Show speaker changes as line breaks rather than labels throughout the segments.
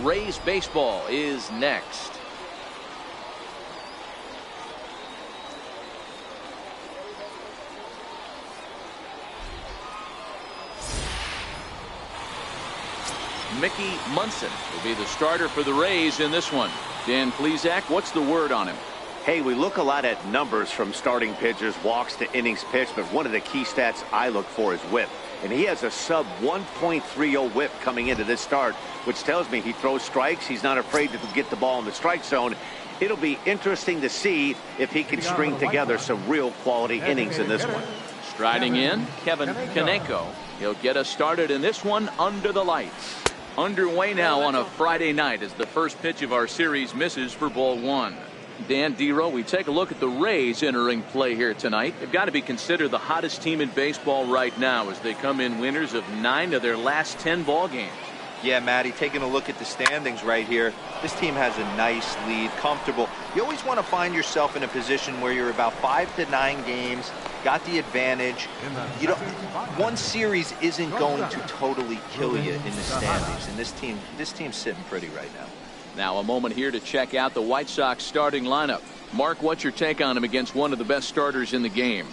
Rays baseball is next. Mickey Munson will be the starter for the Rays in this one. Dan Plesac, what's the word on him?
Hey, we look a lot at numbers from starting pitchers, walks to innings pitched, but one of the key stats I look for is whip. And he has a sub 1.30 whip coming into this start, which tells me he throws strikes. He's not afraid to get the ball in the strike zone. It'll be interesting to see if he can string together some real quality innings in this one.
Striding in, Kevin Kaneko. He'll get us started in this one under the lights. Underway now on a Friday night as the first pitch of our series misses for ball one. Dan Dero, we take a look at the Rays entering play here tonight. They've got to be considered the hottest team in baseball right now as they come in winners of 9 of their last 10 ball games.
Yeah, Matty, taking a look at the standings right here, this team has a nice lead, comfortable. You always want to find yourself in a position where you're about 5 to 9 games, got the advantage. You know, one series isn't going to totally kill you in the standings, and this team's sitting pretty right now.
Now a moment here to check out the White Sox starting lineup. Mark, what's your take on him against one of the best starters in the game?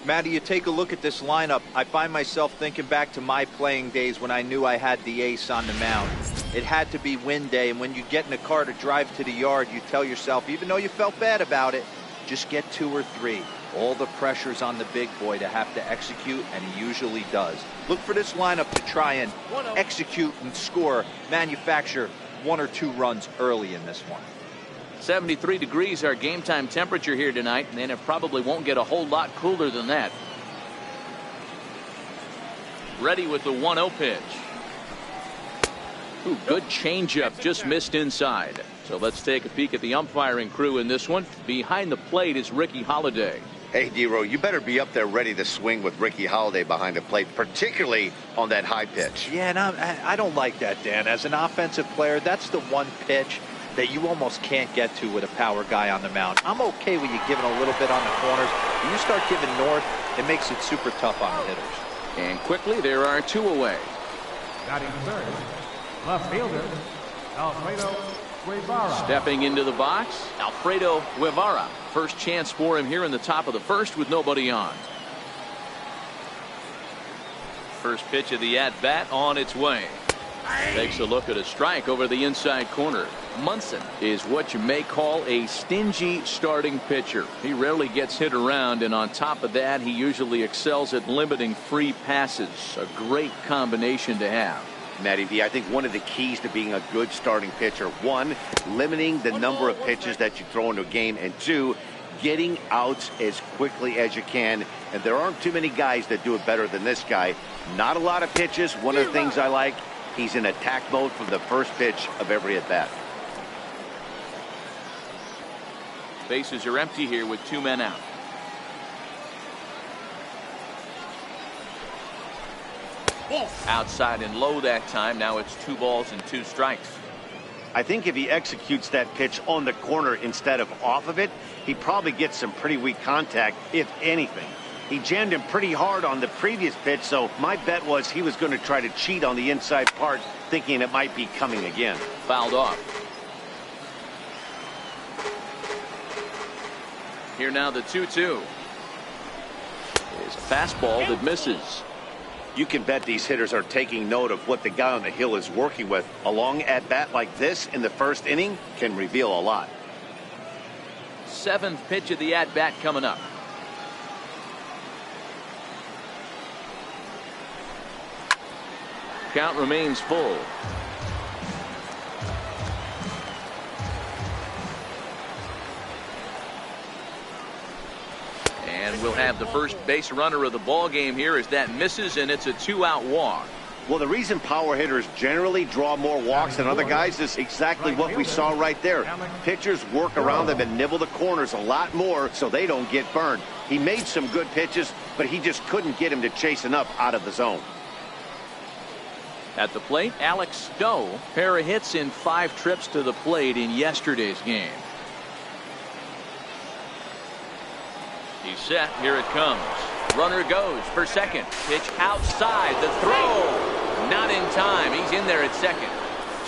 Matty, you take a look at this lineup, I find myself thinking back to my playing days when I knew I had the ace on the mound. It had to be win day, and when you get in a car to drive to the yard, you tell yourself, even though you felt bad about it, just get 2 or 3. All the pressure's on the big boy to have to execute, and he usually does. Look for this lineup to try and execute and score, manufacture 1 or 2 runs early in this one.
73 degrees our game time temperature here tonight, and it probably won't get a whole lot cooler than that. Ready with the 1-0 pitch. Ooh, good changeup, just missed inside. So let's take a peek at the umpiring crew in this one. Behind the plate is Ricky Holiday.
Hey, Dero, you better be up there ready to swing with Ricky Holiday behind the plate, particularly on that high pitch.
Yeah, and I don't like that, Dan. As an offensive player, that's the one pitch that you almost can't get to with a power guy on the mound. I'm okay with you giving a little bit on the corners. When you start giving north, it makes it super tough on the hitters.
And quickly, there are 2 away.
Batting third, left fielder, Alfredo Guevara.
Stepping into the box, Alfredo Guevara. First chance for him here in the top of the first with nobody on. First pitch of the at-bat on its way. Takes a look at a strike over the inside corner. Munson is what you may call a stingy starting pitcher. He rarely gets hit around, and on top of that, he usually excels at limiting free passes. A great combination to have.
Matty V, I think one of the keys to being a good starting pitcher, 1, limiting the number of pitches that you throw into a game, and 2, getting outs as quickly as you can. And there aren't too many guys that do it better than this guy. Not a lot of pitches. One of the things I like, he's in attack mode from the first pitch of every at-bat.
Bases are empty here with 2 men out. Outside and low that time. Now it's 2 balls and 2 strikes.
I think if he executes that pitch on the corner instead of off of it, he probably gets some pretty weak contact, if anything. He jammed him pretty hard on the previous pitch, so my bet was he was going to try to cheat on the inside part, thinking it might be coming again.
Fouled off. Here now the 2-2. Is a fastball that misses.
You can bet these hitters are taking note of what the guy on the hill is working with. A long at-bat like this in the first inning can reveal a lot.
7th pitch of the at-bat coming up. Count remains full. And we'll have the first base runner of the ball game here as that misses, and it's a 2-out walk.
Well, the reason power hitters generally draw more walks than other guys is exactly what we saw right there. Pitchers work around them and nibble the corners a lot more so they don't get burned. He made some good pitches, but he just couldn't get him to chase enough out of the zone.
At the plate, Alex Stowe. Pair of hits in 5 trips to the plate in yesterday's game. He's set. Here it comes. Runner goes for second. Pitch outside. The throw. Not in time. He's in there at second.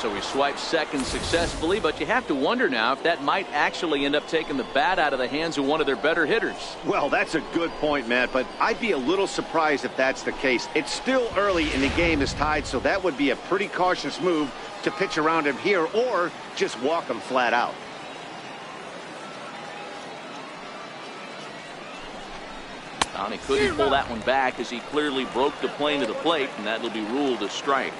so he swipes second successfully, but you have to wonder now if that might actually end up taking the bat out of the hands of one of their better hitters.
Well, that's a good point, Matt, but I'd be a little surprised if that's the case. It's still early and the game is tied, so that would be a pretty cautious move to pitch around him here or just walk him flat out.
He couldn't pull that one back as he clearly broke the plane to the plate, and that'll be ruled a strike.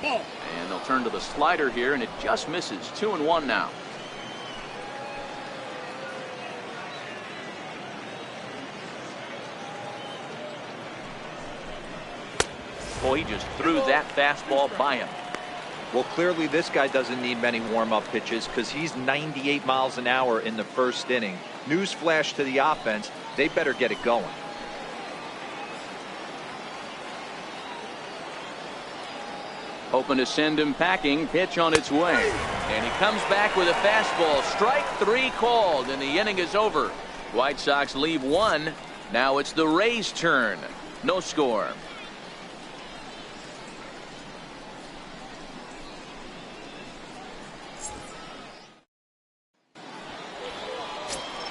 And they'll turn to the slider here, and it just misses. 2-1 now. Boy, he just threw that fastball by him.
Well, clearly this guy doesn't need many warm-up pitches because he's 98 miles an hour in the first inning. Newsflash to the offense, they better get it going.
Hoping to send him packing. Pitch on its way. And he comes back with a fastball. Strike 3 called, and the inning is over. White Sox leave 1. Now it's the Rays' turn. No score.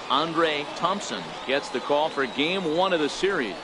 Andre Thompson gets the call for game 1 of the series.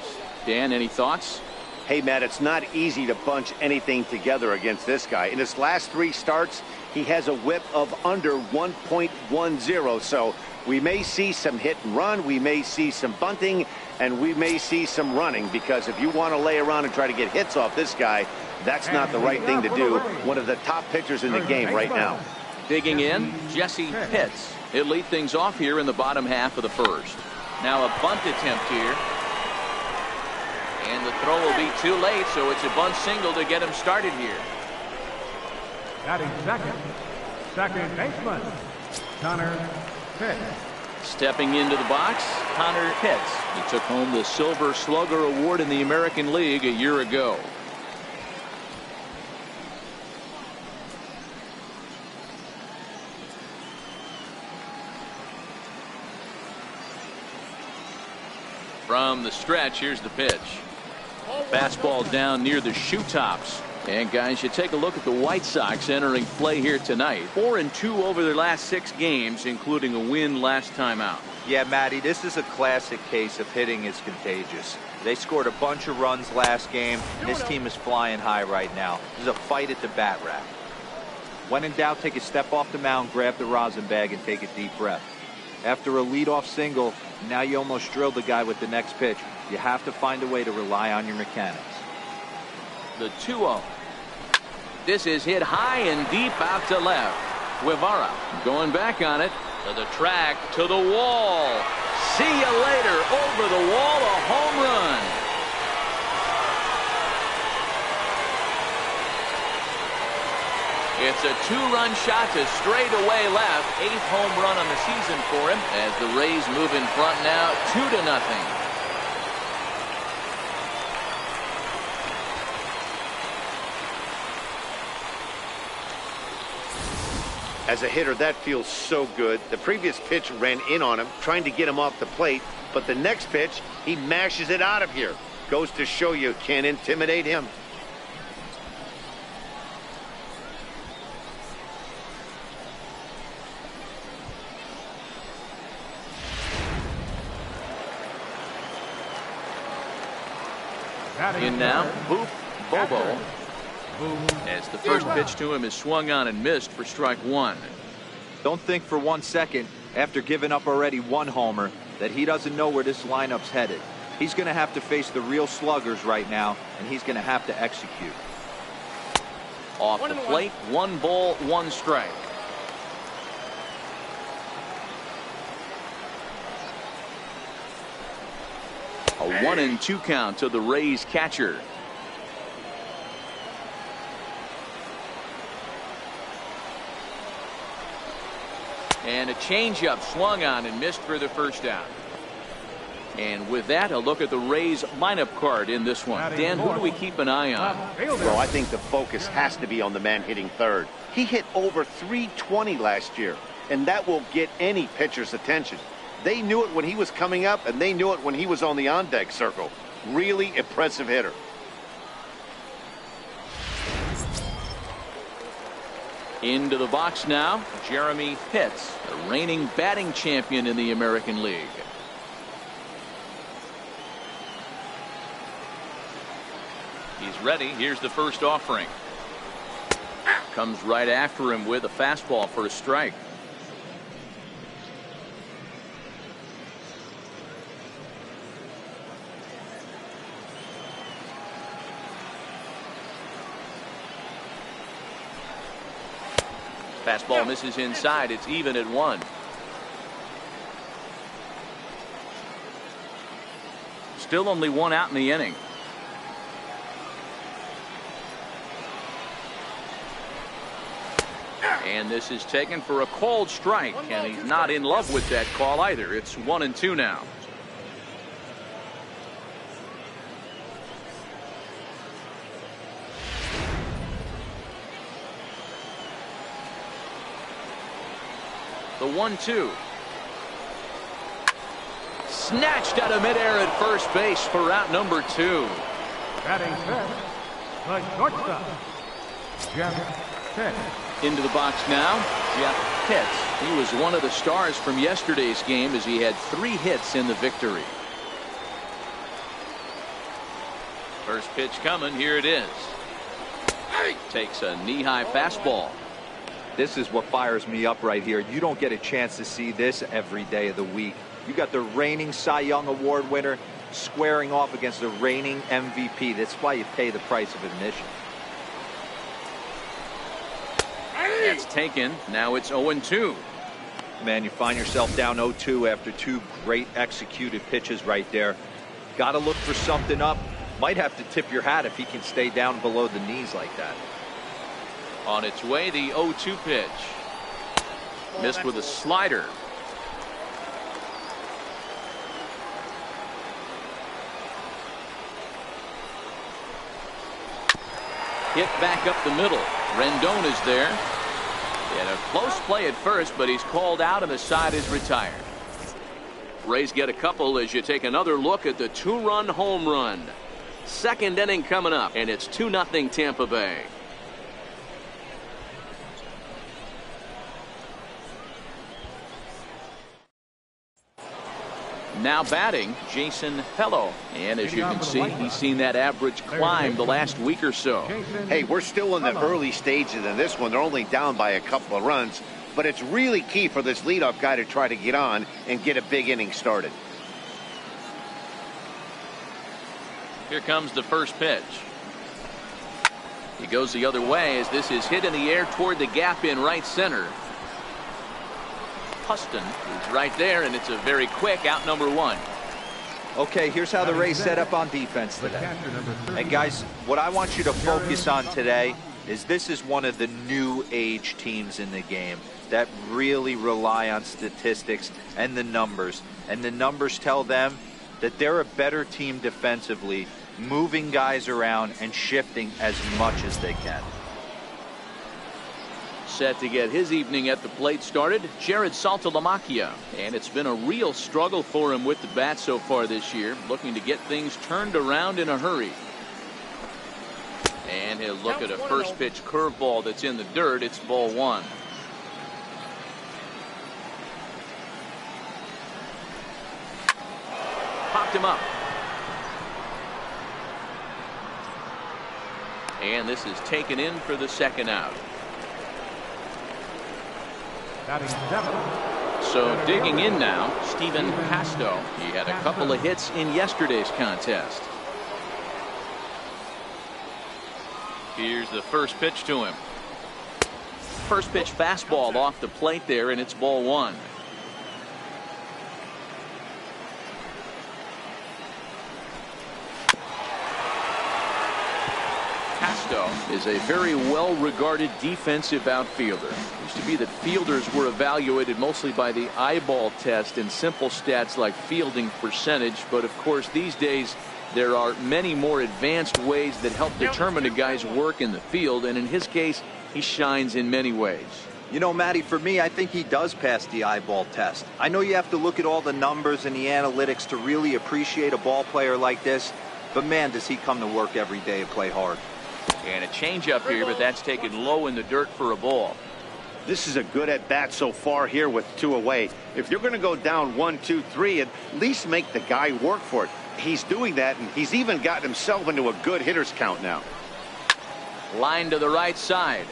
Dan, any thoughts?
Hey, Matt, it's not easy to bunch anything together against this guy. In his last 3 starts, he has a whip of under 1.10. So we may see some hit and run, we may see some bunting, and we may see some running, because if you want to lay around and try to get hits off this guy, that's not the right thing to do. One of the top pitchers in the game right now.
Digging in, Jesse Pitts. He'll lead things off here in the bottom half of the first. Now a bunt attempt here. And the throw will be too late, so it's a bunt single to get him started here.
Batting second baseman, Connor Pitts.
Stepping into the box, Connor Pitts. He took home the Silver Slugger Award in the American League a year ago. From the stretch, here's the pitch. Fastball down near the shoe tops. And guys, you take a look at the White Sox entering play here tonight. 4-2 over their last 6 games, including a win last time out.
Yeah, Matty, this is a classic case of hitting is contagious. They scored a bunch of runs last game. This team is flying high right now. There's a fight at the bat rack. When in doubt, take a step off the mound, grab the rosin bag, and take a deep breath. After a leadoff single, now you almost drilled the guy with the next pitch. You have to find a way to rely on your mechanics.
The 2-0. This is hit high and deep out to left. Guevara going back on it. To the track, to the wall. See you later. Over the wall, a home run. It's a 2-run shot to straightaway left. 8th home run on the season for him as the Rays move in front now 2-0.
As a hitter, that feels so good. The previous pitch ran in on him, trying to get him off the plate, but the next pitch, he mashes it out of here. Goes to show you can't intimidate him.
In now, Boop Bobo. As the first pitch to him is swung on and missed for strike 1.
Don't think for 1 second, after giving up already 1 homer, that he doesn't know where this lineup's headed. He's going to have to face the real sluggers right now, and he's going to have to execute.
Off the plate, 1 ball, 1 strike. A 1-2 count to the Rays catcher. And a changeup swung on and missed for the first out. And with that, a look at the Rays lineup card in this one. Dan, who do we keep an eye on?
Well, I think the focus has to be on the man hitting third. He hit over 320 last year, and that will get any pitcher's attention. They knew it when he was coming up, and they knew it when he was on the on-deck circle. Really impressive hitter.
Into the box now, Jeremy Pitts, the reigning batting champion in the American League. He's ready. Here's the first offering. Comes right after him with a fastball for a strike. Fastball misses inside. It's even at 1. Still only 1 out in the inning. And this is taken for a called strike, and he's not in love with that call either. It's 1-2 now. The 1-2. Snatched out of midair at first base for out number 2.
Batting fifth, the shortstop, Jeff Pitts.
Into the box now, Jeff Pitts. He was one of the stars from yesterday's game as he had 3 hits in the victory. First pitch coming. Here it is. Takes a knee-high fastball.
This is what fires me up right here. You don't get a chance to see this every day of the week. You got the reigning Cy Young Award winner squaring off against the reigning MVP. That's why you pay the price of admission.
That's taken. Now it's 0-2.
Man, you find yourself down 0-2 after 2 great executed pitches right there. Got to look for something up. Might have to tip your hat if he can stay down below the knees like that.
On its way, the 0-2 pitch. Missed with a slider. Hit back up the middle. Rendon is there. He had a close play at first, but he's called out and the side is retired. Rays get a couple as you take another look at the 2-run home run. Second inning coming up, and it's 2-0 Tampa Bay. Now batting, Jason Pello. And as you can see, he's seen that average climb the last week or so.
Hey, we're still in the early stages in this one. They're only down by a couple of runs, but it's really key for this leadoff guy to try to get on and get a big inning started.
Here comes the first pitch. He goes the other way as this is hit in the air toward the gap in right center. Huston is right there, and it's a very quick out number 1.
Okay, here's how the Rays set up on defense today. And guys, what I want you to focus on today is this is one of the new age teams in the game that really rely on statistics and the numbers. And the numbers tell them that they're a better team defensively, moving guys around and shifting as much as they can.
Set to get his evening at the plate started, Jared Saltalamacchia. And it's been a real struggle for him with the bat so far this year, looking to get things turned around in a hurry. And he'll look at a first pitch curveball that's in the dirt. It's ball 1. Popped him up. And this is taken in for the second out. So digging in now, Stephen Pasto. He had a couple of hits in yesterday's contest. Here's the first pitch to him. First pitch fastball off the plate there, and it's ball 1. Cristo is a very well-regarded defensive outfielder. It used to be that fielders were evaluated mostly by the eyeball test and simple stats like fielding percentage. But of course, these days there are many more advanced ways that help determine a guy's work in the field, and in his case, he shines in many ways.
You know, Matty, for me, I think he does pass the eyeball test. I know you have to look at all the numbers and the analytics to really appreciate a ball player like this, but man, does he come to work every day and play hard.
And a changeup here, but that's taken low in the dirt for a ball.
This is a good at bat so far here with 2 away. If you're going to go down 1, 2, 3, at least make the guy work for it. He's doing that, and he's even gotten himself into a good hitter's count now.
Line to the right side,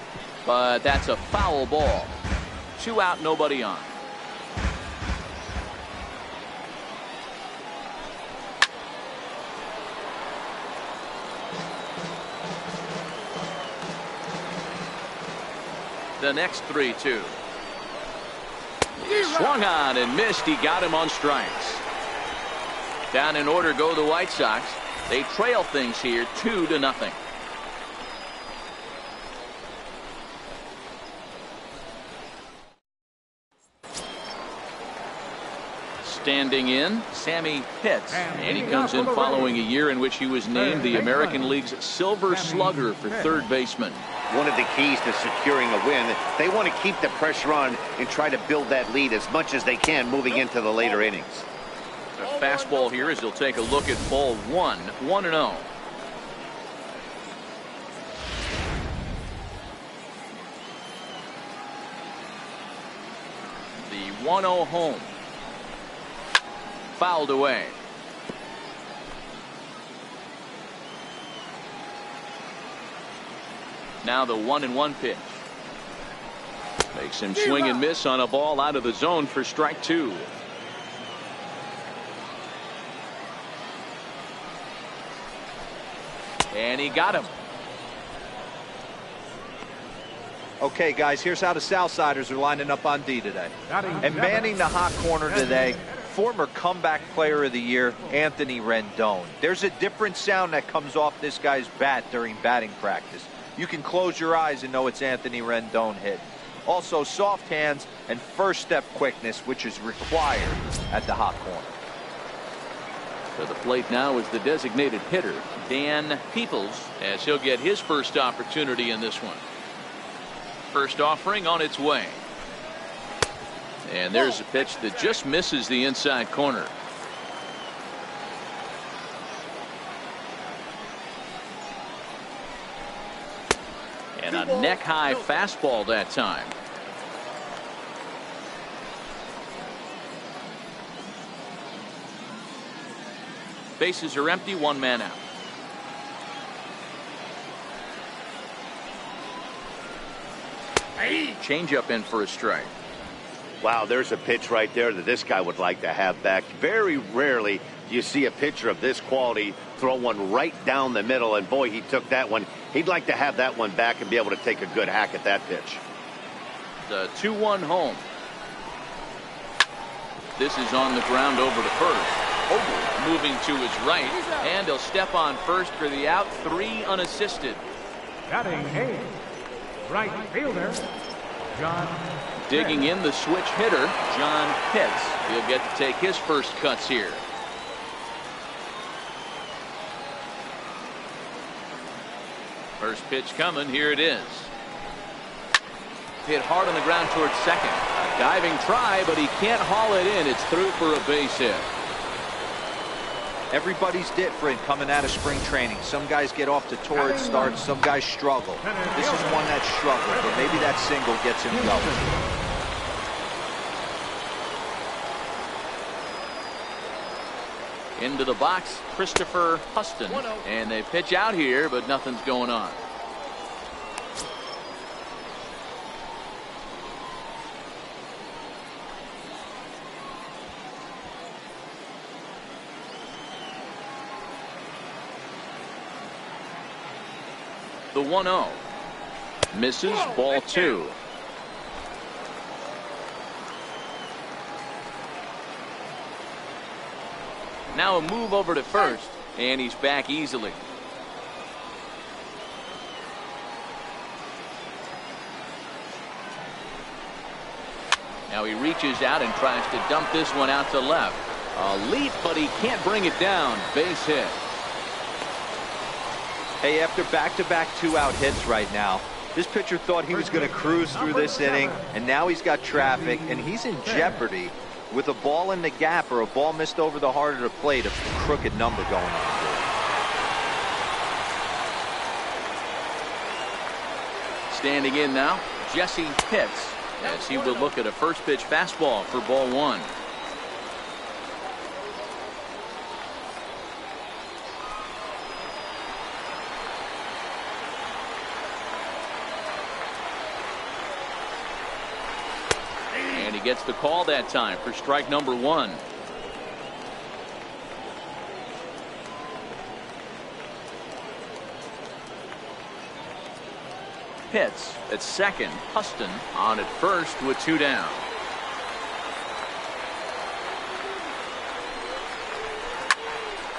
but that's a foul ball. 2 out, nobody on. The next 3-2. Swung on and missed. He got him on strikes. Down in order go the White Sox. They trail things here 2-0. Standing in, Sammy Pitts, and he comes in following a year in which he was named the American League's Silver Slugger for third baseman.
One of the keys to securing a win, they want to keep the pressure on and try to build that lead as much as they can moving into the later innings.
The fastball here as he'll take a look at ball 1, 1-0. The 1-0 home. Fouled away. Now the 1-1 pitch. Makes him swing and miss on a ball out of the zone for strike 2. And he got him.
Okay, guys, here's how the Southsiders are lining up on D today. And manning the hot corner today, former comeback player of the year, Anthony Rendon. There's a different sound that comes off this guy's bat during batting practice. You can close your eyes and know it's Anthony Rendon hit. Also, soft hands and first step quickness, which is required at the hot corner.
To the plate now is the designated hitter, Dan Peoples, as he'll get his first opportunity in this one. First offering on its way. And there's a pitch that just misses the inside corner. And a neck-high fastball that time. Bases are empty, 1 man out. Change-up in for a strike.
Wow, there's a pitch right there that this guy would like to have back. Very rarely do you see a pitcher of this quality throw one right down the middle, and boy, he took that one. He'd like to have that one back and be able to take a good hack at that pitch.
The 2-1 home. This is on the ground over to first. Oh, moving to his right, and he'll step on first for the out, 3 unassisted.
Batting 8, right fielder, John.
Digging in the switch hitter, John Pitts. He'll get to take his first cuts here. First pitch coming, here it is. Hit hard on the ground towards second. A diving try, but he can't haul it in. It's through for a base hit.
Everybody's different coming out of spring training. Some guys get off to torrid starts, some guys struggle. This is one that struggled, but maybe that single gets him going.
Into the box, Christopher Huston. And they pitch out here, but nothing's going on. The 1-0. Misses, ball 2. Now a move over to first, and he's back easily. Now he reaches out and tries to dump this one out to left. A leap, but he can't bring it down. Base hit.
Hey, after back-to-back 2-out hits right now, this pitcher thought he was going to cruise through this inning, and now he's got traffic, and he's in jeopardy with a ball in the gap or a ball missed over the heart of the plate, a crooked number going on.
Standing in now, Jesse Pitts, as he will look at a first pitch fastball for ball one. And he gets the call that time for strike number one. Pitts at second. Huston on at first with 2 down.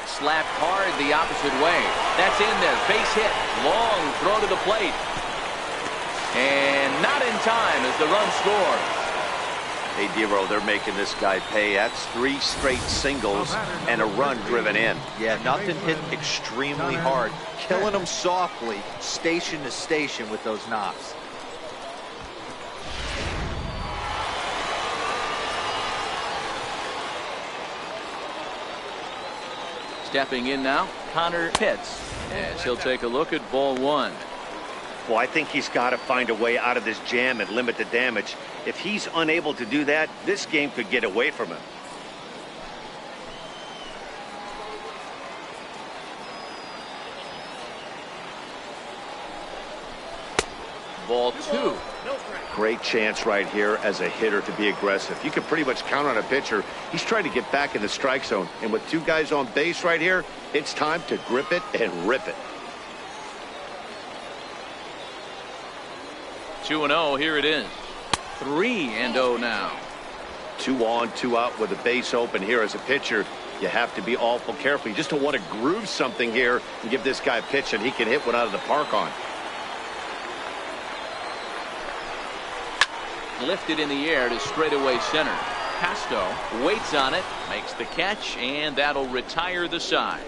Slapped hard the opposite way. That's in there. Base hit. Long throw to the plate. And not in time as the run scores.
Hey, Dero, they're making this guy pay. That's 3 straight singles and a run driven in.
Yeah, nothing hit extremely hard. Killing them softly, station to station with those knocks.
Stepping in now, Connor Pitts, as he'll take a look at ball one.
Well, I think he's got to find a way out of this jam and limit the damage. If he's unable to do that, this game could get away from him.
Ball two.
Great chance right here as a hitter to be aggressive. You can pretty much count on a pitcher. He's trying to get back in the strike zone. And with 2 guys on base right here, it's time to grip it and rip it.
2-0, here it is. 3-0 now.
2 on, 2 out with a base open here as a pitcher. You have to be awful careful. You just don't want to groove something here and give this guy a pitch and he can hit one out of the park on.
Lifted in the air to straightaway center. Pasto waits on it, makes the catch, and that'll retire the side.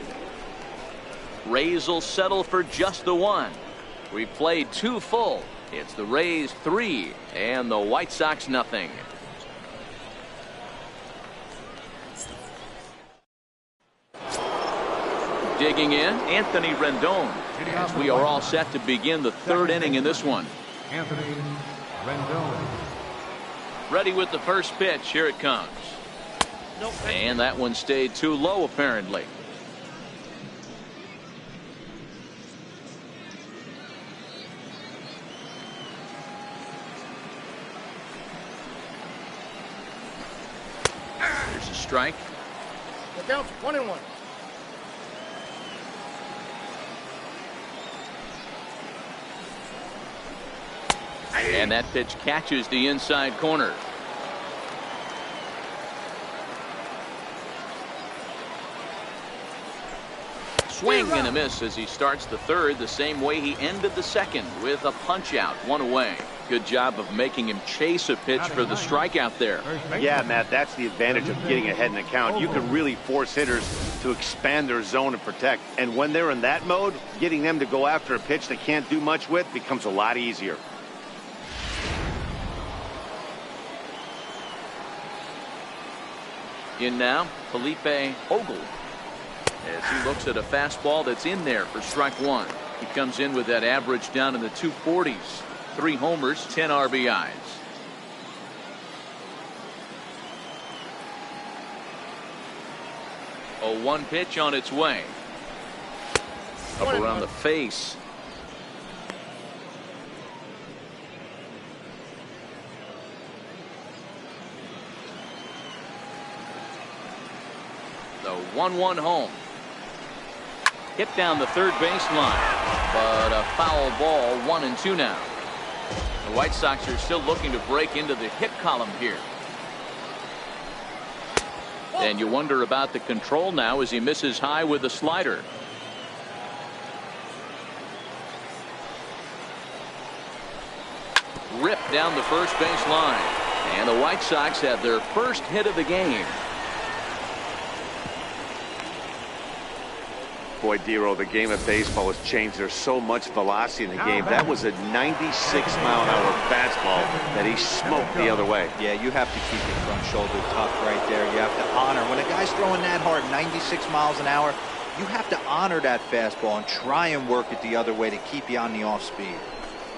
Rays will settle for just the 1. We've played 2 full. It's the Rays 3 and the White Sox nothing. Digging in, Anthony Rendon, as we are all set to begin the 3rd inning in this one.
Anthony Rendon.
Ready with the first pitch. Here it comes. And that one stayed too low apparently. There's a strike.
Get down for 1-1.
And that pitch catches the inside corner. Swing and a miss as he starts the 3rd the same way he ended the 2nd with a punch out, 1 away. Good job of making him chase a pitch for the strikeout there.
Yeah, Matt, that's the advantage of getting ahead in the count. You can really force hitters to expand their zone and protect. And when they're in that mode, getting them to go after a pitch they can't do much with becomes a lot easier.
In now, Felipe Ogle, as he looks at a fastball that's in there for strike 1. He comes in with that average down in the 240s. 3 homers, 10 RBIs. A 1 pitch on its way. Up around the face. The 1-1 home. Hit down the 3rd baseline, but a foul ball. 1-2 now. The White Sox are still looking to break into the hit column here. And you wonder about the control now as he misses high with the slider. Ripped down the first base line. And the White Sox have their first hit of the game.
Boy, Dero, the game of baseball has changed. There's so much velocity in the game. That was a 96-mile-an-hour fastball that he smoked the other way.
Yeah, you have to keep your front shoulder tucked right there. You have to honor. When a guy's throwing that hard, 96 miles an hour, you have to honor that fastball and try and work it the other way to keep you on the off speed.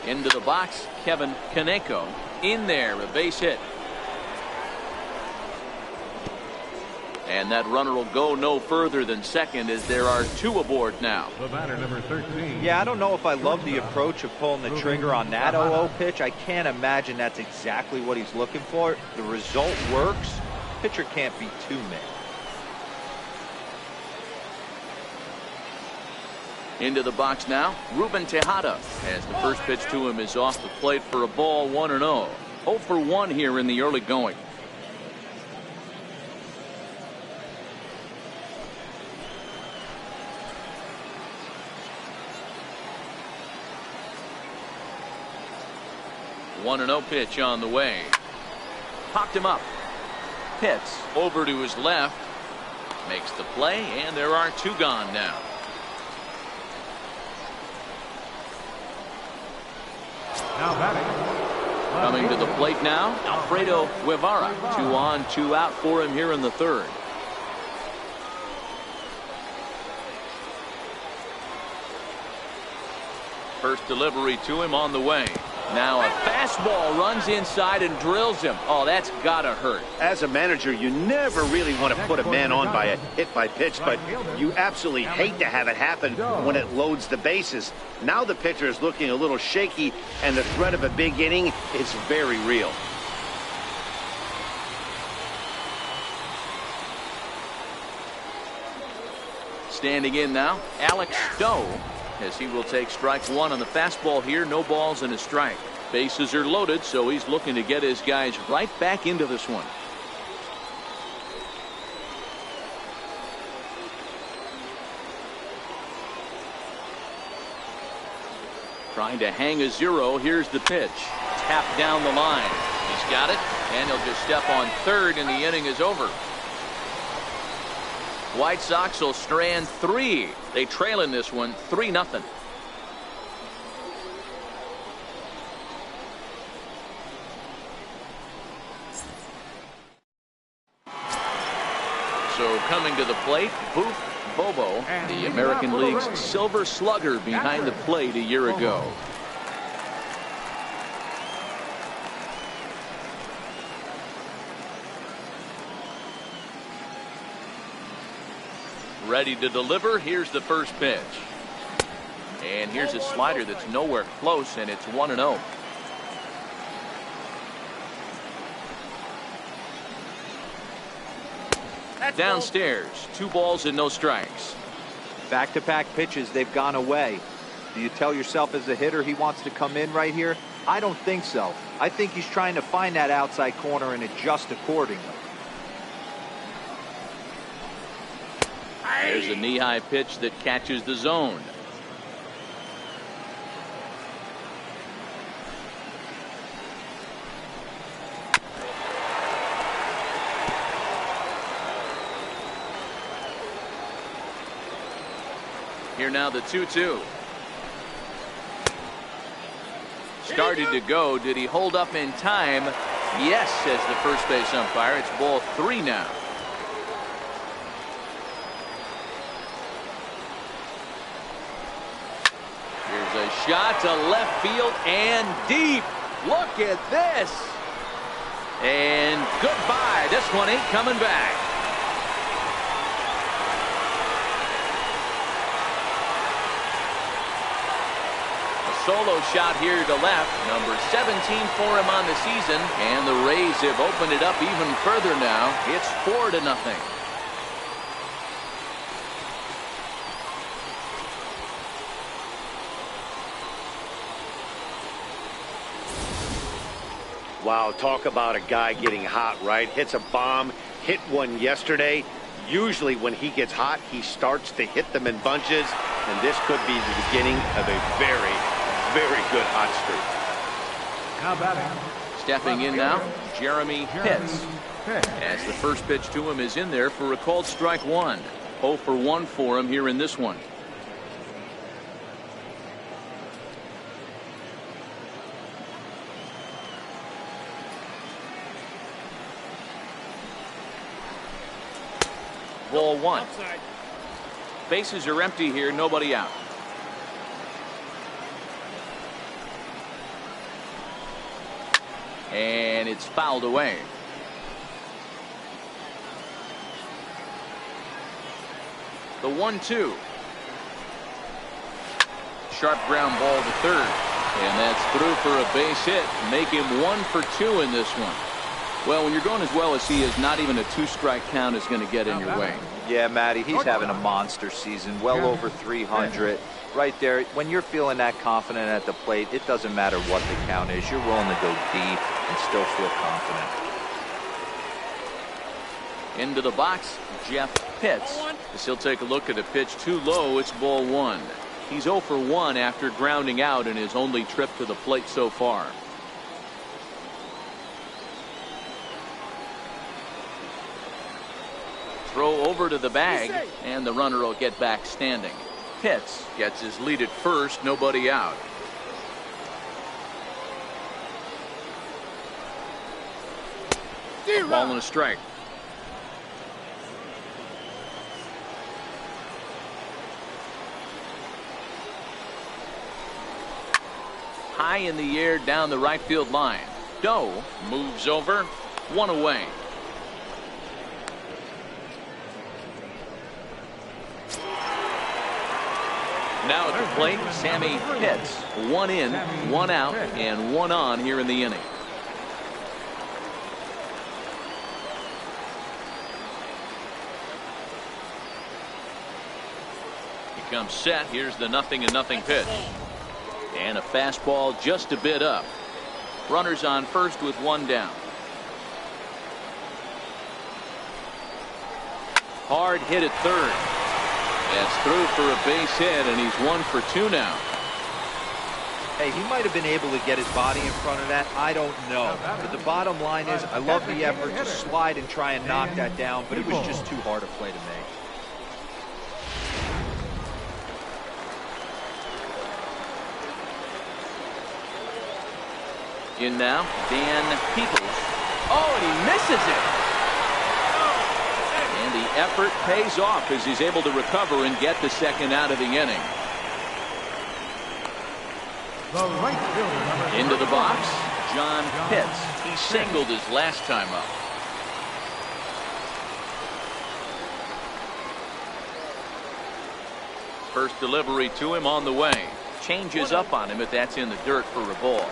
Into the box, Kevin Kaneko. In there, a base hit. And that runner will go no further than second as there are two aboard now.
The batter, number 13.
Yeah, I don't know if I love the approach of pulling the trigger on that 0-0 pitch. I can't imagine that's exactly what he's looking for. The result works. Pitcher can't be too mad.
Into the box now, Ruben Tejada, as the first pitch to him is off the plate for a ball, 1-0. 0 for 1 here in the early going. One and 0 pitch on the way. Popped him up. Hits over to his left. Makes the play, and there are two gone now.
Now batting.
Coming to the plate now, Alfredo Guevara. 2 on, 2 out for him here in the third. First delivery to him on the way. Now a fastball runs inside and drills him. Oh, that's gotta hurt.
As a manager, you never really want to put a man on by a hit by pitch, but you absolutely hate to have it happen when it loads the bases. Now the pitcher is looking a little shaky, and the threat of a big inning is very real.
Standing in now, Alex Stowe, as he will take strike one on the fastball here. No balls and a strike. Bases are loaded, so he's looking to get his guys right back into this one. Trying to hang a 0. Here's the pitch. Tapped down the line. He's got it, and he'll just step on third, and the inning is over. White Sox will strand 3. They trail in this one 3-0. So coming to the plate, Booth Bobo, the American League's Silver Slugger, behind the plate a year ago. Ready to deliver. Here's the first pitch. And here's a slider that's nowhere close, and it's 1-0. Downstairs, 2 balls and no strikes.
Back-to-back pitches, they've gone away. Do you tell yourself as a hitter he wants to come in right here? I don't think so. I think he's trying to find that outside corner and adjust accordingly.
There's a knee-high pitch that catches the zone. Here now the 2-2. Started to go. Did he hold up in time? Yes, says the first base umpire. It's ball 3 now. Here's a shot to left field and deep. Look at this. And goodbye. This one ain't coming back. Solo shot here to left, number 17 for him on the season, and the Rays have opened it up even further now. It's 4-0.
Wow, talk about a guy getting hot, right? Hits a bomb, hit one yesterday. Usually when he gets hot, he starts to hit them in bunches, and this could be the beginning of a very good hot streak.
Now batting.
Stepping in now, Jeremy Pitts. As the first pitch to him is in there for a called strike one. 0 for 1 for him here in this one. Ball one.
Outside.
Bases are empty here, nobody out. And it's fouled away. The 1-2. Sharp ground ball to third. And that's through for a base hit. Make him 1 for 2 in this one. Well, when you're going as well as he is, not even a 2-strike count is going to get in your way.
Yeah, Matty, he's having a monster season, well over 300. Right there, when you're feeling that confident at the plate, it doesn't matter what the count is. You're willing to go deep and still feel confident.
Into the box, Jeff Pitts. As he'll take a look at a pitch too low, it's ball one. He's 0 for 1 after grounding out in his only trip to the plate so far. Throw over to the bag, and the runner will get back standing. Pitts gets his lead at first, nobody out. Ball and a strike. High in the air down the right field line. Doe moves over, 1 away. Now at the plate, Sammy Pitts. 1 in, 1 out, and 1 on here in the inning. He comes set. Here's the 0-0 pitch. And a fastball just a bit up. Runners on first with 1 down. Hard hit at third. That's through for a base hit, and he's 1 for 2 now.
Hey, he might have been able to get his body in front of that. I don't know. But the bottom line is, I love the effort to slide and try and knock that down, but it was just too hard a play to make.
In now, Dan Peoples. Oh, and he misses it. And the effort pays off as he's able to recover and get the second out of the inning. Into the box, John Pitts. He singled his last time up. First delivery to him on the way. Changes up on him if that's in the dirt for a ball.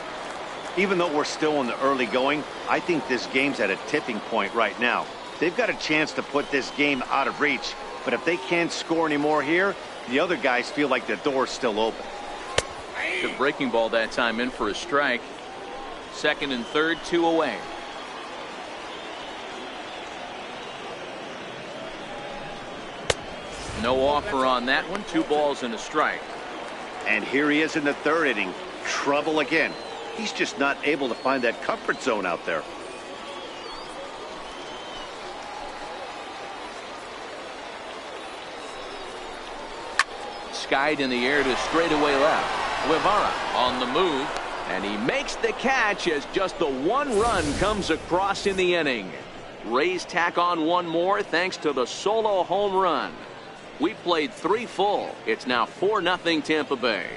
Even though we're still in the early going, I think this game's at a tipping point right now. They've got a chance to put this game out of reach, but if they can't score anymore here, the other guys feel like the door's still open.
The breaking ball that time in for a strike. Second and third, 2 away. No offer on that one. 2 balls and a strike.
And here he is in the third inning. Trouble again. He's just not able to find that comfort zone out there.
Skied in the air to straightaway left. Guevara on the move, and he makes the catch as just the 1 run comes across in the inning. Rays tack on 1 more thanks to the solo home run. We played 3 full. It's now 4-0 Tampa Bay.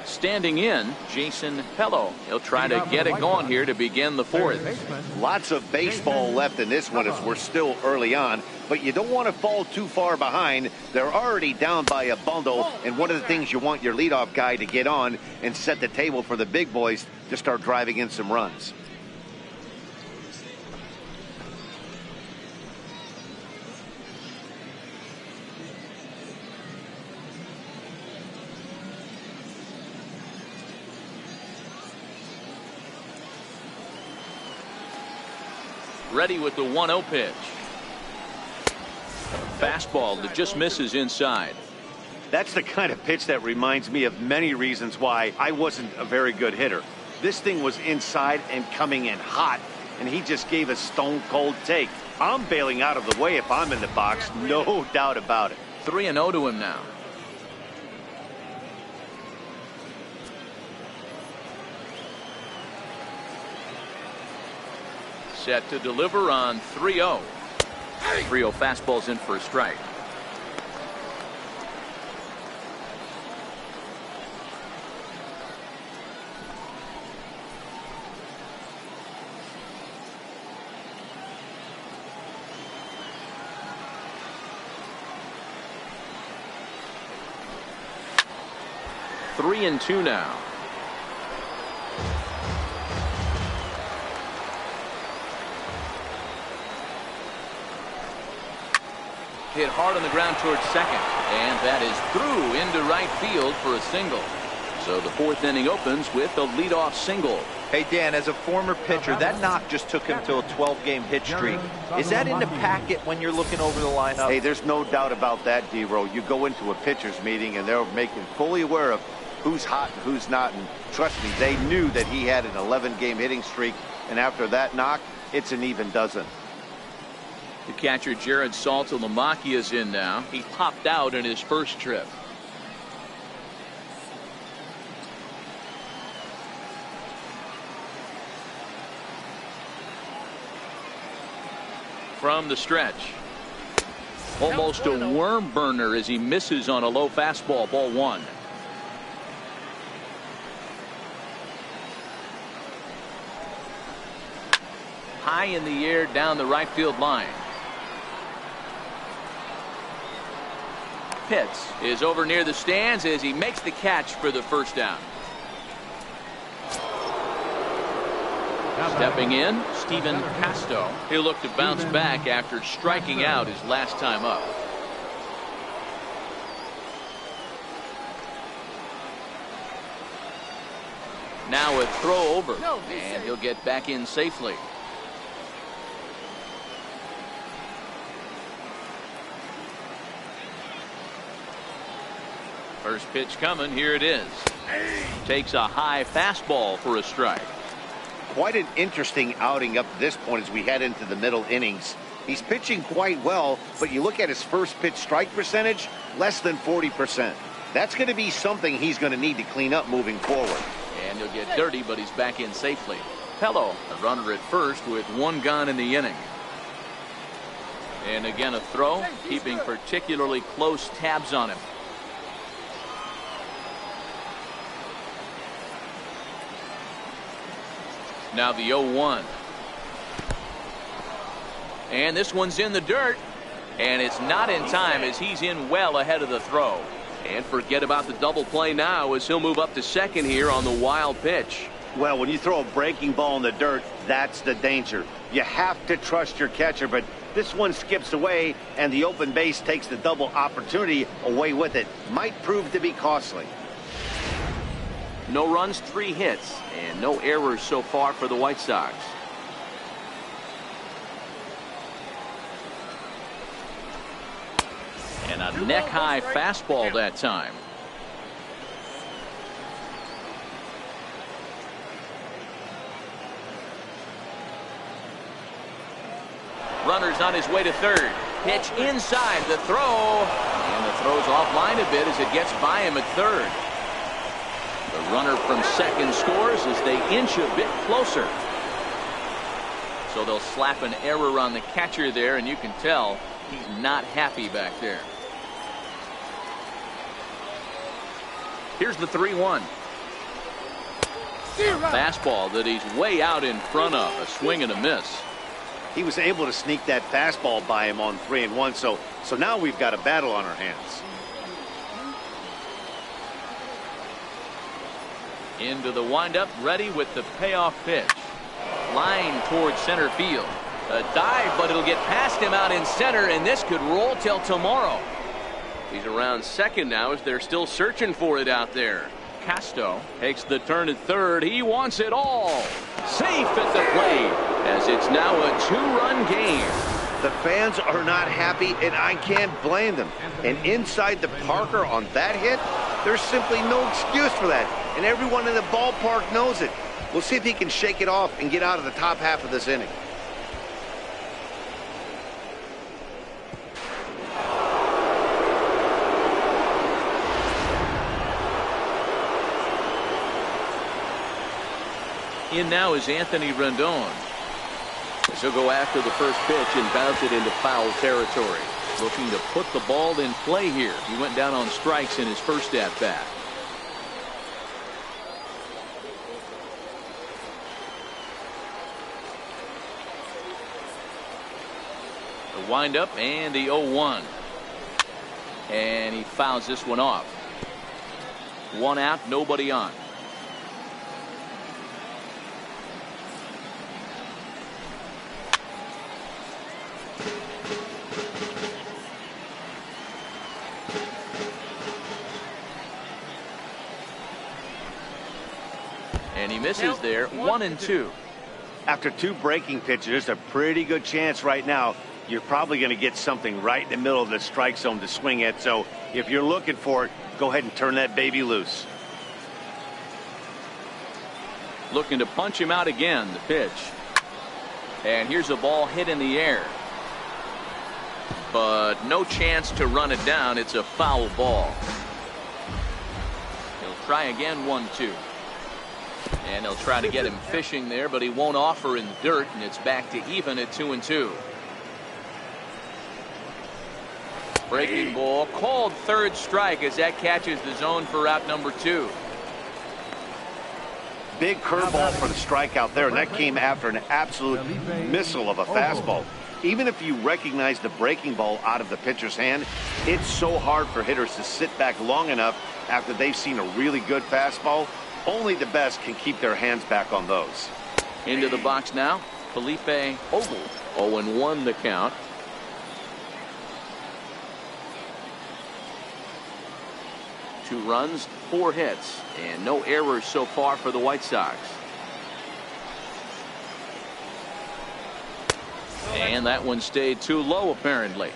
Standing in, Jason Pello. He'll try to get it going here to begin the 4th.
Lots of baseball left in this one as we're still early on, but you don't want to fall too far behind. They're already down by a bundle, and one of the things you want your leadoff guy to get on and set the table for the big boys to start driving in some runs.
Ready with the 1-0 pitch. Fastball that just misses inside.
That's the kind of pitch that reminds me of many reasons why I wasn't a very good hitter. This thing was inside and coming in hot, and he just gave a stone-cold take. I'm bailing out of the way if I'm in the box, no doubt about it.
3-0 to him now. Set to deliver on 3-0. 3-0 fastball's in for a strike. Three and two now. Hit hard on the ground towards second, and that is through into right field for a single. So the fourth inning opens with a leadoff single.
Hey, Dan, as a former pitcher, that knock just took him to a 12-game hit streak. Is that in the packet when you're looking over the lineup?
Hey, there's no doubt about that, D-Row. You go into a pitcher's meeting, and they're making fully aware of who's hot and who's not, and trust me, they knew that he had an 11-game hitting streak, and after that knock, it's an even dozen.
The catcher Jared Saltalamacchia is in now. He popped out in his first trip. From the stretch, almost a worm burner as he misses on a low fastball. Ball one. High in the air down the right field line. Pitts is over near the stands as he makes the catch for the first down. Stepping in, Stephen Casto. He'll look to bounce back after striking out his last time up. Now a throw over, and he'll get back in safely. First pitch coming, here it is. Takes a high fastball for a strike.
Quite an interesting outing up to this point as we head into the middle innings. He's pitching quite well, but you look at his first pitch strike percentage, less than 40%. That's going to be something he's going to need to clean up moving forward.
And he'll get dirty, but he's back in safely. Pello, a runner at first with one gone in the inning. And again a throw, keeping particularly close tabs on him. Now the 0-1. And this one's in the dirt. And it's not in time as he's in well ahead of the throw. And forget about the double play now as he'll move up to second here on the wild pitch.
Well, when you throw a breaking ball in the dirt, that's the danger. You have to trust your catcher, but this one skips away and the open base takes the double opportunity away with it. Might prove to be costly.
No runs, 3 hits, and no errors so far for the White Sox. And a neck-high fastball that time. Runner's on his way to third. Pitch inside the throw. And the throw's offline a bit as it gets by him at third. The runner from second scores as they inch a bit closer. So they'll slap an error on the catcher there, and you can tell he's not happy back there. Here's the 3-1. Fastball that he's way out in front of. A swing and a miss.
He was able to sneak that fastball by him on 3-1, so now we've got a battle on our hands.
Into the windup, ready with the payoff pitch. Line towards center field. A dive, but it'll get past him out in center, and this could roll till tomorrow. He's around second now as they're still searching for it out there. Casto takes the turn at third. He wants it all. Safe at the plate as it's now a 2-run game.
The fans are not happy, and I can't blame them. And inside the Parker on that hit, there's simply no excuse for that. And everyone in the ballpark knows it. We'll see if he can shake it off and get out of the top half of this inning.
In now is Anthony Rendon. He'll go after the first pitch and bounce it into foul territory. Looking to put the ball in play here. He went down on strikes in his first at bat. The windup and the 0-1. And he fouls this one off. One out, nobody on. And he misses there, 1-2.
After two breaking pitches, there's a pretty good chance right now you're probably going to get something right in the middle of the strike zone to swing at. So if you're looking for it, go ahead and turn that baby loose.
Looking to punch him out again, the pitch. And here's a ball hit in the air. But no chance to run it down. It's a foul ball. He'll try again, 1-2. And they'll try to get him fishing there, but he won't offer in the dirt, and it's back to even at 2-2. Breaking ball, called third strike as that catches the zone for out number 2.
Big curveball for the strikeout there, and that came after an absolute missile of a fastball. Even if you recognize the breaking ball out of the pitcher's hand, it's so hard for hitters to sit back long enough after they've seen a really good fastball. Only the best can keep their hands back on those.
Into the box now, Felipe Ogle. 0-1 the count. Two runs, 4 hits, and no errors so far for the White Sox. And that one stayed too low, apparently.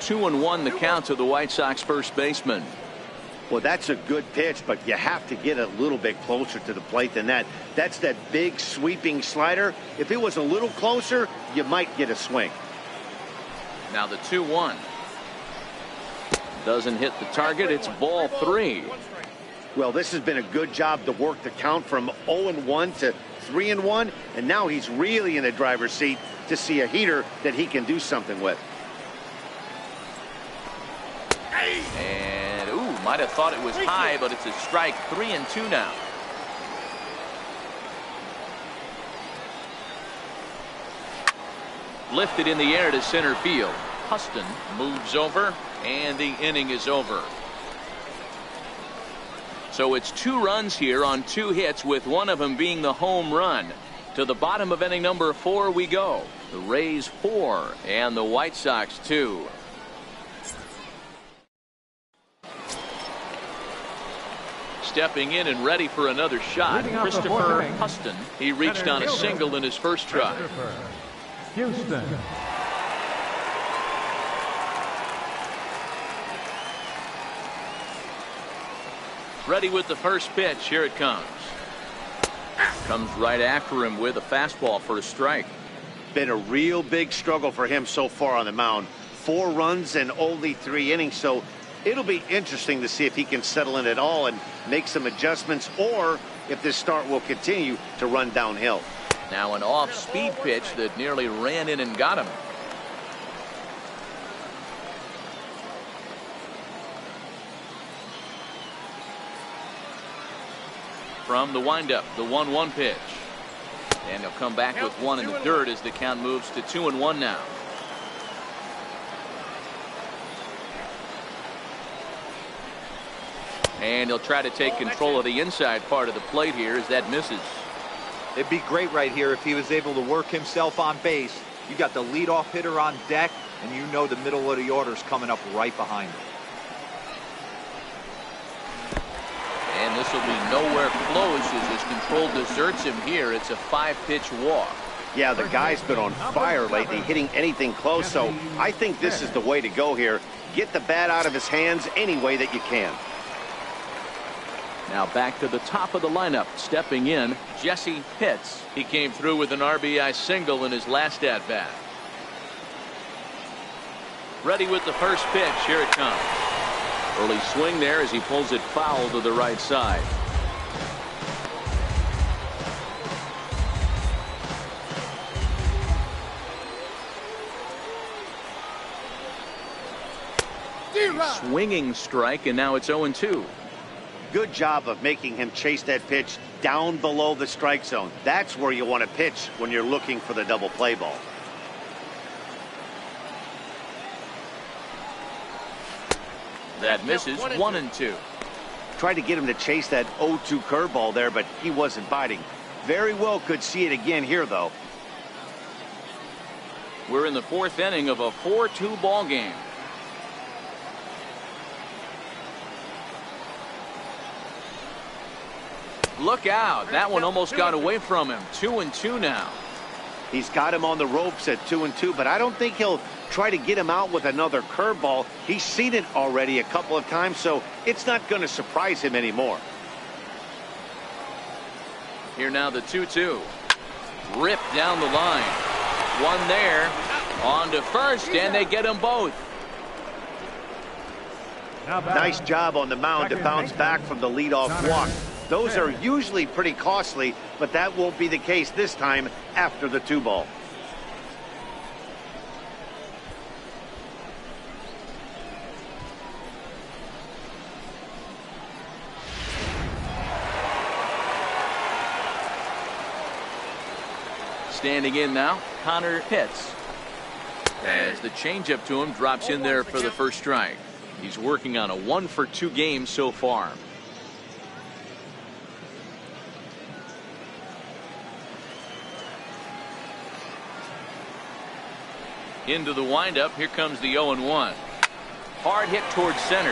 Two and 1 the count to the White Sox first baseman.
Well, that's a good pitch, but you have to get a little bit closer to the plate than that. That's that big sweeping slider. If it was a little closer, you might get a swing.
Now the 2-1. Doesn't hit the target. It's ball 3.
Well, this has been a good job to work the count from 0-1 to 3-1, and now he's really in the driver's seat to see a heater that he can do something with.
And might have thought it was high, but it's a strike. 3-2 now. Lifted in the air to center field. Huston moves over, and the inning is over. So it's 2 runs here on 2 hits, with one of them being the home run. To the bottom of inning number 4 we go. The Rays 4 and the White Sox 2. Stepping in and ready for another shot, Christopher Huston. He reached on a single in his first try.
Houston.
Ready with the first pitch. Here it comes. Comes right after him with a fastball for a strike.
Been a real big struggle for him so far on the mound. 4 runs in only 3 innings, so it'll be interesting to see if he can settle in at all and make some adjustments, or if this start will continue to run downhill.
Now an off-speed pitch that nearly ran in and got him. From the windup, the 1-1 pitch. And he'll come back with one in the dirt as the count moves to 2-1 now. And he'll try to take control of the inside part of the plate here as that misses.
It'd be great right here if he was able to work himself on base. You got the leadoff hitter on deck, and you know the middle of the order's coming up right behind him.
And this will be nowhere close as his control deserts him here. It's a 5-pitch walk.
Yeah, the guy's been on fire lately, hitting anything close, so I think this is the way to go here. Get the bat out of his hands any way that you can.
Now back to the top of the lineup. Stepping in, Jesse Pitts. He came through with an RBI single in his last at-bat. Ready with the first pitch. Here it comes. Early swing there as he pulls it foul to the right side. Swinging strike, and now it's 0-2.
Good job of making him chase that pitch down below the strike zone. That's where you want to pitch when you're looking for the double play ball.
That misses. 1-2.
Tried to get him to chase that 0-2 curveball there, but he wasn't biting. Very well could see it again here, though.
We're in the 4th inning of a 4-2 ball game. Look out. That one almost got away from him. 2-2 now.
He's got him on the ropes at 2-2, but I don't think he'll try to get him out with another curveball. He's seen it already a couple of times, so it's not going to surprise him anymore.
Here now the 2-2. Ripped down the line. One there. On to first, and they get them both.
Nice job on the mound to bounce back from the leadoff walk. Those are usually pretty costly, but that won't be the case this time after the 2-ball.
Standing in now, Connor Pitts. As the changeup to him drops in there for the first strike. He's working on a 1-for-2 game so far. Into the windup. Here comes the 0-1. Hard hit towards center.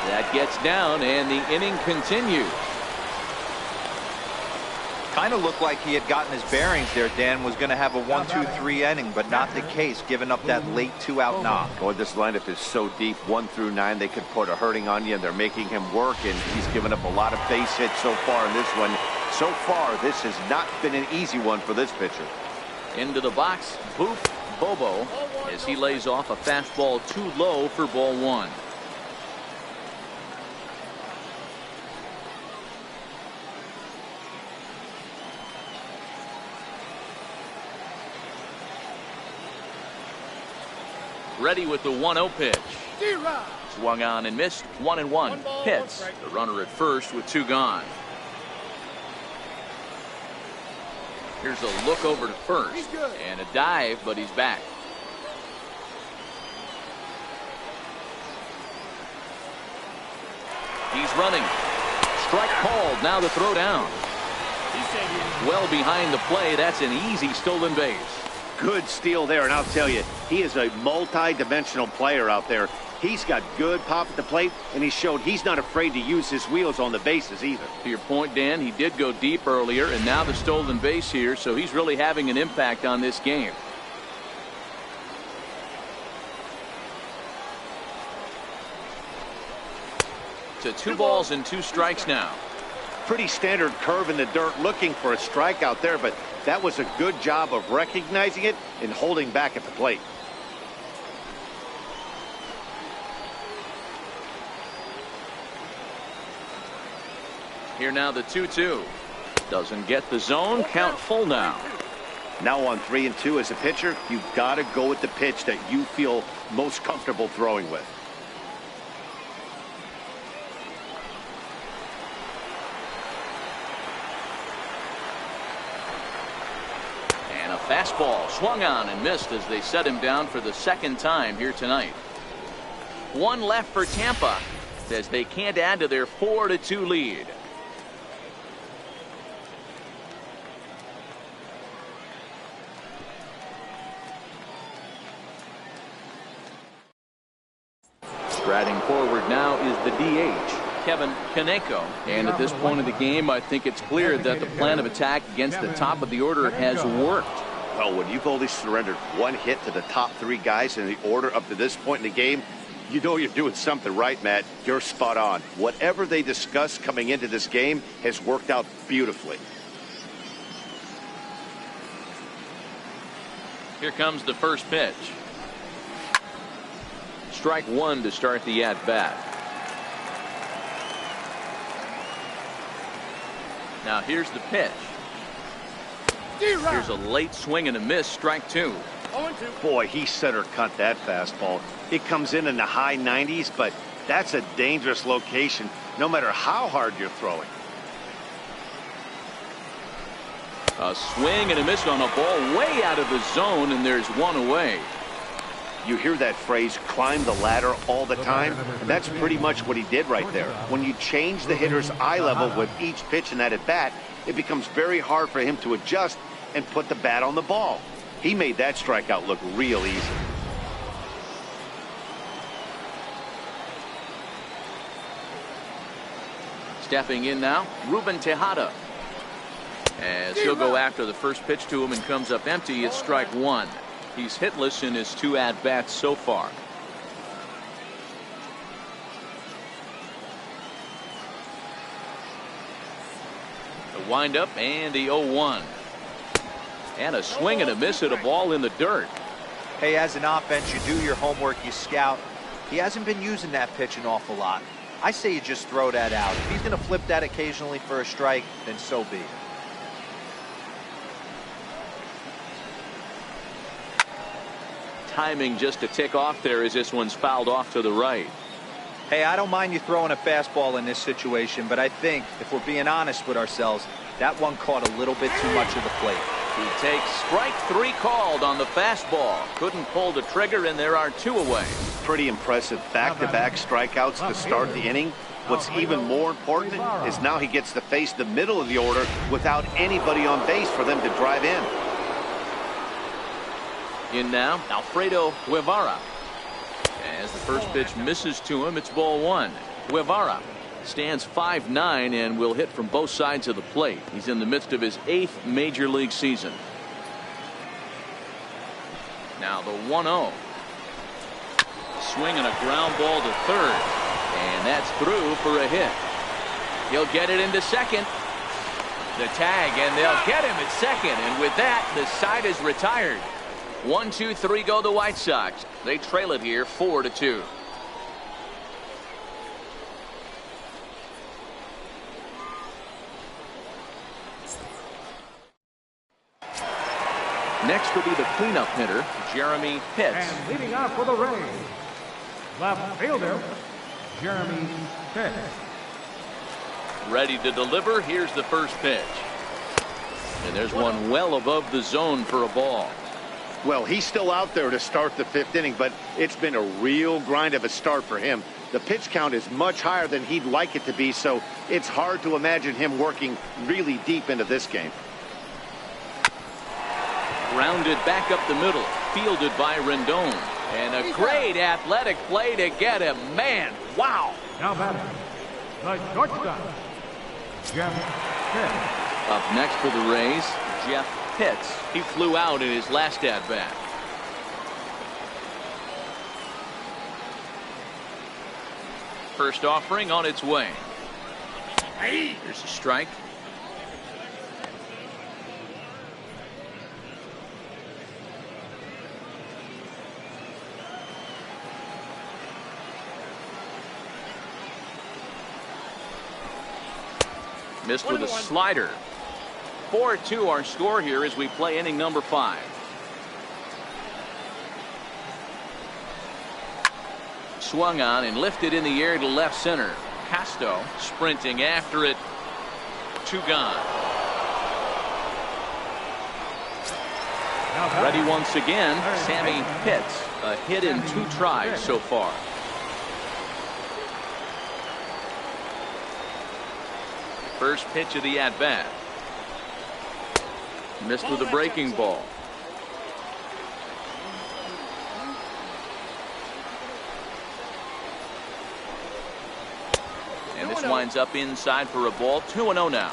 That gets down, and the inning continues.
Kind of looked like he had gotten his bearings there, Dan. Was going to have a 1-2-3 inning, but not the case, giving up that late 2-out knock.
Boy, this lineup is so deep, 1 through 9. They could put a hurting on you, and they're making him work, and he's given up a lot of base hits so far in this one. So far, this has not been an easy one for this pitcher.
Into the box, Boof Bobo, as he lays off a fastball too low for ball 1. Ready with the 1-0 pitch. Swung on and missed. 1-1. Pitts, the runner at first with 2 gone. Here's a look over to first and a dive, but he's back. He's running. Strike called. Now the throw down. Well behind the play. That's an easy stolen base.
Good steal there, and I'll tell you, he is a multi-dimensional player out there. He's got good pop at the plate, and he showed he's not afraid to use his wheels on the bases either.
To your point, Dan, he did go deep earlier, and now the stolen base here, so he's really having an impact on this game. To 2 balls and 2 strikes now.
Pretty standard curve in the dirt, looking for a strikeout there, but that was a good job of recognizing it and holding back at the plate.
Here now the 2-2. Doesn't get the zone. Count full now.
Now on 3-2 as a pitcher, you've got to go with the pitch that you feel most comfortable throwing with.
And a fastball swung on and missed as they set him down for the 2nd time here tonight. 1 left for Tampa as they can't add to their 4-2 lead. Striding forward now is the DH, Kevin Kaneko. And at this point of the game, I think it's clear that the plan of attack against the top of the order has worked.
Well, when you've only surrendered one hit to the top three guys in the order up to this point in the game, you know you're doing something right, Matt. You're spot on. Whatever they discussed coming into this game has worked out beautifully.
Here comes the first pitch. Strike one to start the at-bat. Now here's the pitch. Here's a late swing and a miss. Strike two.
Boy, he center cut that fastball. It comes in the high 90s, but that's a dangerous location no matter how hard you're throwing.
A swing and a miss on a ball way out of the zone, and there's one away.
You hear that phrase, climb the ladder, all the time, and that's pretty much what he did right there. When you change the hitter's eye level with each pitch in that at bat, it becomes very hard for him to adjust and put the bat on the ball. He made that strikeout look real easy.
Stepping in now, Ruben Tejada. As he'll go after the first pitch to him and comes up empty, it's strike one. He's hitless in his two at-bats so far. The windup and the 0-1. And a swing and a miss at a ball in the dirt.
Hey, as an offense, you do your homework, you scout. He hasn't been using that pitch an awful lot. I say you just throw that out. If he's going to flip that occasionally for a strike, then so be it.
Timing just a tick off there as this one's fouled off to the right.
Hey, I don't mind you throwing a fastball in this situation, but I think, if we're being honest with ourselves, that one caught a little bit too much of the plate.
He takes strike three called on the fastball. Couldn't pull the trigger, and there are two away.
Pretty impressive back-to-back strikeouts to start the inning. What's even more important is now he gets to face the middle of the order without anybody on base for them to drive in.
In now, Alfredo Guevara. As the first pitch misses to him, it's ball one. Guevara stands 5'9" and will hit from both sides of the plate. He's in the midst of his 8th major league season. Now the 1-0. Swing and a ground ball to third. And that's through for a hit. He'll get it into second. The tag, and they'll get him at second. And with that, the side is retired. 1, 2, 3 go the White Sox. They trail it here 4-2. Next will be the cleanup hitter, Jeremy Pitts.
And leading off for the Rays, left fielder, Jeremy Pitts.
Ready to deliver. Here's the first pitch. And there's one well above the zone for a ball.
Well, he's still out there to start the 5th inning, but it's been a real grind of a start for him. The pitch count is much higher than he'd like it to be, so it's hard to imagine him working really deep into this game.
Grounded back up the middle, fielded by Rendon. And a great athletic play to get him. Man, wow.
Now batting, the shortstop, Jeff Pitts.
Up next for the Rays, Jeff Pitts. He flew out in his last at-bat. First offering on its way. Here's a strike. Missed with a slider. 4-2 our score here as we play inning number 5. Swung on and lifted in the air to left center. Casto sprinting after it. 2 gone. Ready once again, Sammy Pitts. A hit in 2 tries so far. First pitch of the at-bat. Missed with a breaking ball. And this This winds up inside for a ball. 2-0 now.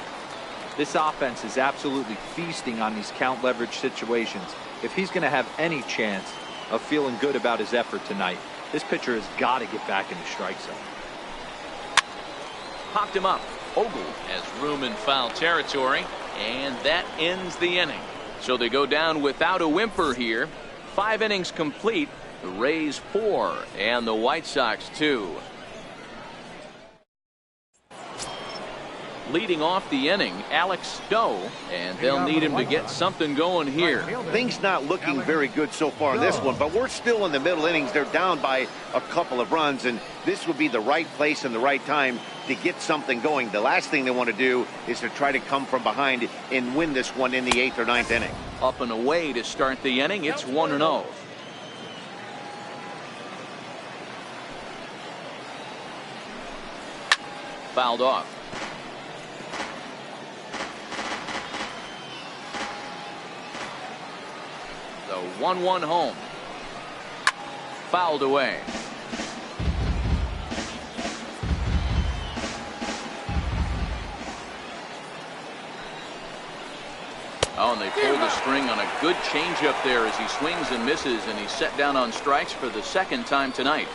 This offense is absolutely feasting on these count leverage situations. If he's going to have any chance of feeling good about his effort tonight, this pitcher has got to get back in the strike zone.
Popped him up. Ogle has room in foul territory, and that ends the inning. So they go down without a whimper here. 5 innings complete. The Rays 4 and the White Sox 2. Leading off the inning, Alex Stowe, and they'll need him to get something going here.
Things not looking very good so far in this one, but we're still in the middle innings. They're down by a couple of runs, and this would be the right place and the right time to get something going. The last thing they want to do is to try to come from behind and win this one in the 8th or 9th inning.
Up and away to start the inning. It's 1-0. Fouled off. The 1-1 home. Fouled away. Oh, and they pulled the string on a good changeup there as he swings and misses, and he's set down on strikes for the 2nd time tonight.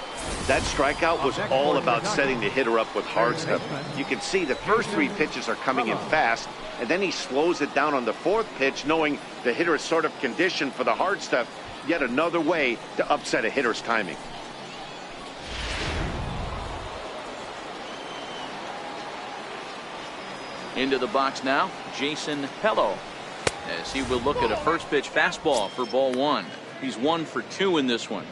That strikeout was all about setting the hitter up with hard stuff. You can see the first 3 pitches are coming in fast, and then he slows it down on the 4th pitch, knowing the hitter is sort of conditioned for the hard stuff. Yet another way to upset a hitter's timing.
Into the box now, Jason Pello, as he will look at a first pitch fastball for ball 1. He's 1 for 2 in this one.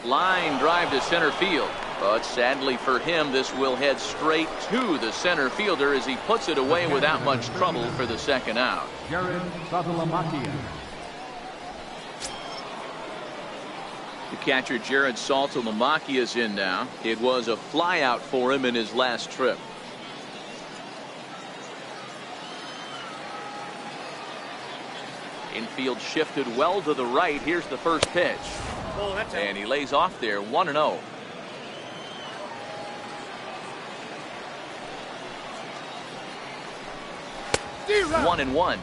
Line drive to center field, but sadly for him, this will head straight to the center fielder as he puts it away without much trouble for the 2nd out.
Jared Saltalamacchia.
The catcher Jared Saltalamacchia is in now. It was a fly out for him in his last trip. Infield shifted well to the right. Here's the first pitch. And he lays off there. 1-0. One and one.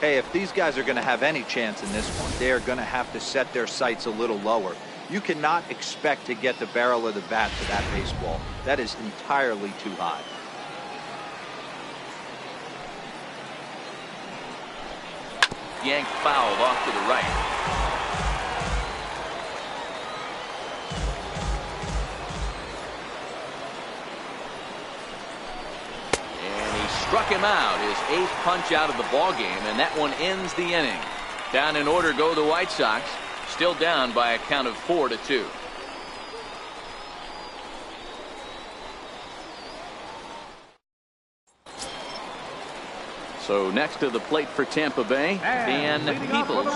Hey, if these guys are going to have any chance in this one, they are going to have to set their sights a little lower. You cannot expect to get the barrel of the bat to that baseball. That is entirely too high.
Yanked fouled off to the right. Struck him out, his 8th punch out of the ball game, and that one ends the inning. Down in order go the White Sox, still down by a count of 4-2. So next to the plate for Tampa Bay, Dan Peoples.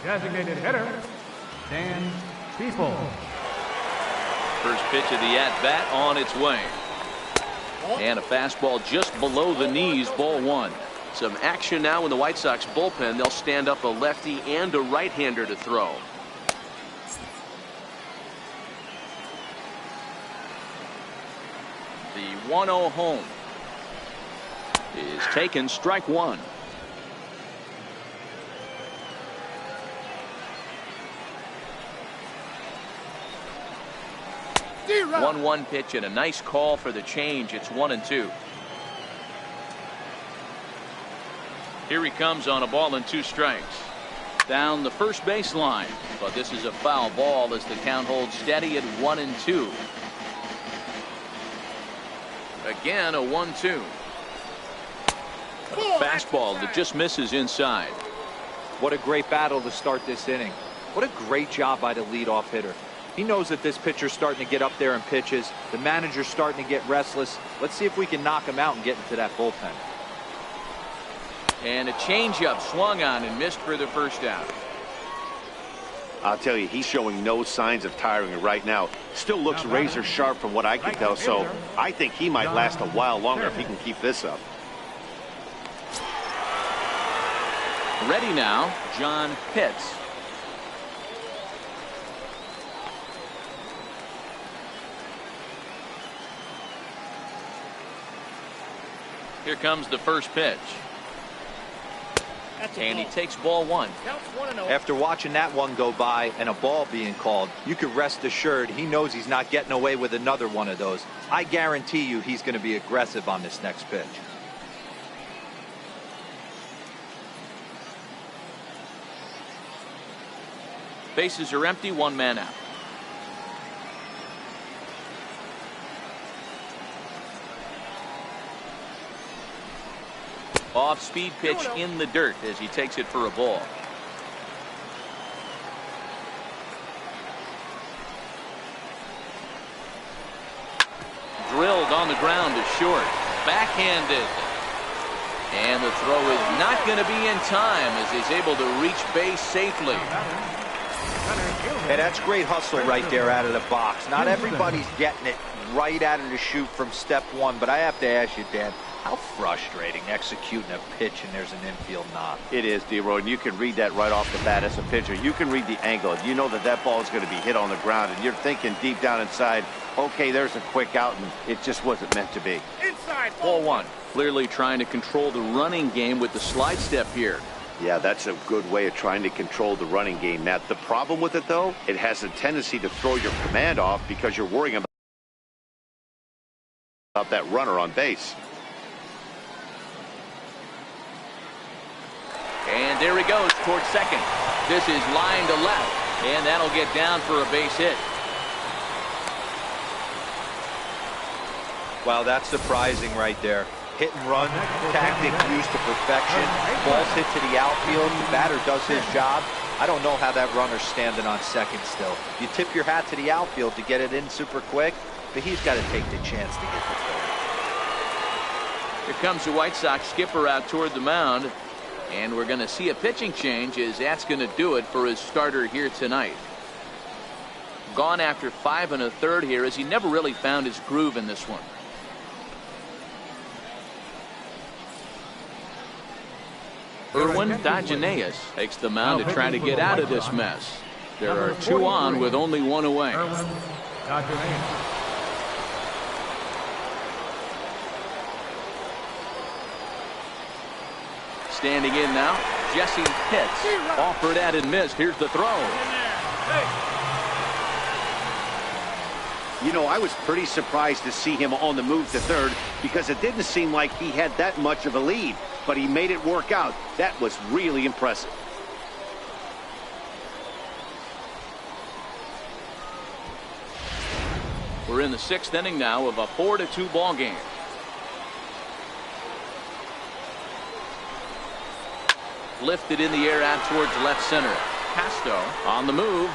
Designated hitter, Dan Peoples.
First pitch of the at-bat on its way. And a fastball just below the knees, ball 1. Some action now in the White Sox bullpen. They'll stand up a lefty and a right-hander to throw. The 1-0 home is taken, strike 1.
D-Rock.
1-1 pitch and a nice call for the change. It's 1-2. Here he comes on a ball and 2 strikes. Down the first baseline, but this is a foul ball as the count holds steady at 1-2. Again a 1-2. A fastball that just misses inside.
What a great battle to start this inning. What a great job by the leadoff hitter. He knows that this pitcher's starting to get up there in pitches. The manager's starting to get restless. Let's see if we can knock him out and get into that bullpen.
And a changeup swung on and missed for the first out.
I'll tell you, he's showing no signs of tiring right now. Still looks razor sharp from what I can tell, so I think he might last a while longer if he can keep this up.
Ready now, John Pitts. Here comes the first pitch. And he takes ball one.
Counts 1-0.
After watching that one go by and a ball being called, you can rest assured he knows he's not getting away with another one of those. I guarantee you he's going to be aggressive on this next pitch.
Bases are empty, one man out. Off-speed pitch in the dirt as he takes it for a ball. Drilled on the ground to short. Backhanded. And the throw is not going to be in time as he's able to reach base safely.
Hey, that's great hustle right there out of the box. Not everybody's getting it right out of the chute from step one, but I have to ask you, Dan, how frustrating executing a pitch and there's an infield knock.
It is, D-Roy, and you can read that right off the bat as a pitcher. You can read the angle. You know that that ball is going to be hit on the ground, and you're thinking deep down inside, okay, there's a quick out, and it just wasn't meant to be.
Inside.
Ball one. Clearly trying to control the running game with the slide step here.
Yeah, that's a good way of trying to control the running game, Matt. The problem with it, though, it has a tendency to throw your command off because you're worrying about that runner on base.
And there he goes towards second. This is line to left, and that'll get down for a base hit.
Wow, that's surprising right there. Hit and run tactic used to perfection. Balls hit to the outfield. The batter does his job. I don't know how that runner's standing on second still. You tip your hat to the outfield to get it in super quick, but he's got to take the chance to get the throw.
Here comes the White Sox skipper out toward the mound. And we're going to see a pitching change as that's going to do it for his starter here tonight. Gone after 5 1/3 here as he never really found his groove in this one. Erwin Dageneas takes the mound to try to get out of this mess. There are 2 on with only 1 away. Standing in now, Jesse Pitts. Offered at and missed. Here's the throw.
You know, I was pretty surprised to see him on the move to third because it didn't seem like he had that much of a lead, but he made it work out. That was really impressive.
We're in the 6th inning now of a 4-2 ball game. Lifted in the air out towards left center. Casto on the move,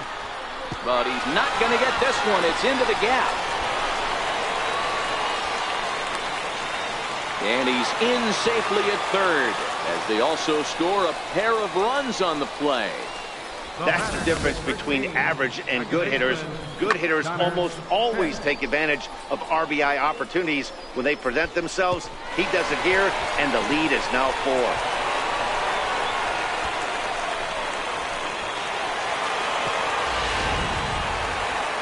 but he's not going to get this one. It's into the gap. And he's in safely at third as they also score a pair of runs on the play.
That's the difference between average and good hitters. Good hitters almost always take advantage of RBI opportunities when they present themselves. He does it here, and the lead is now 4.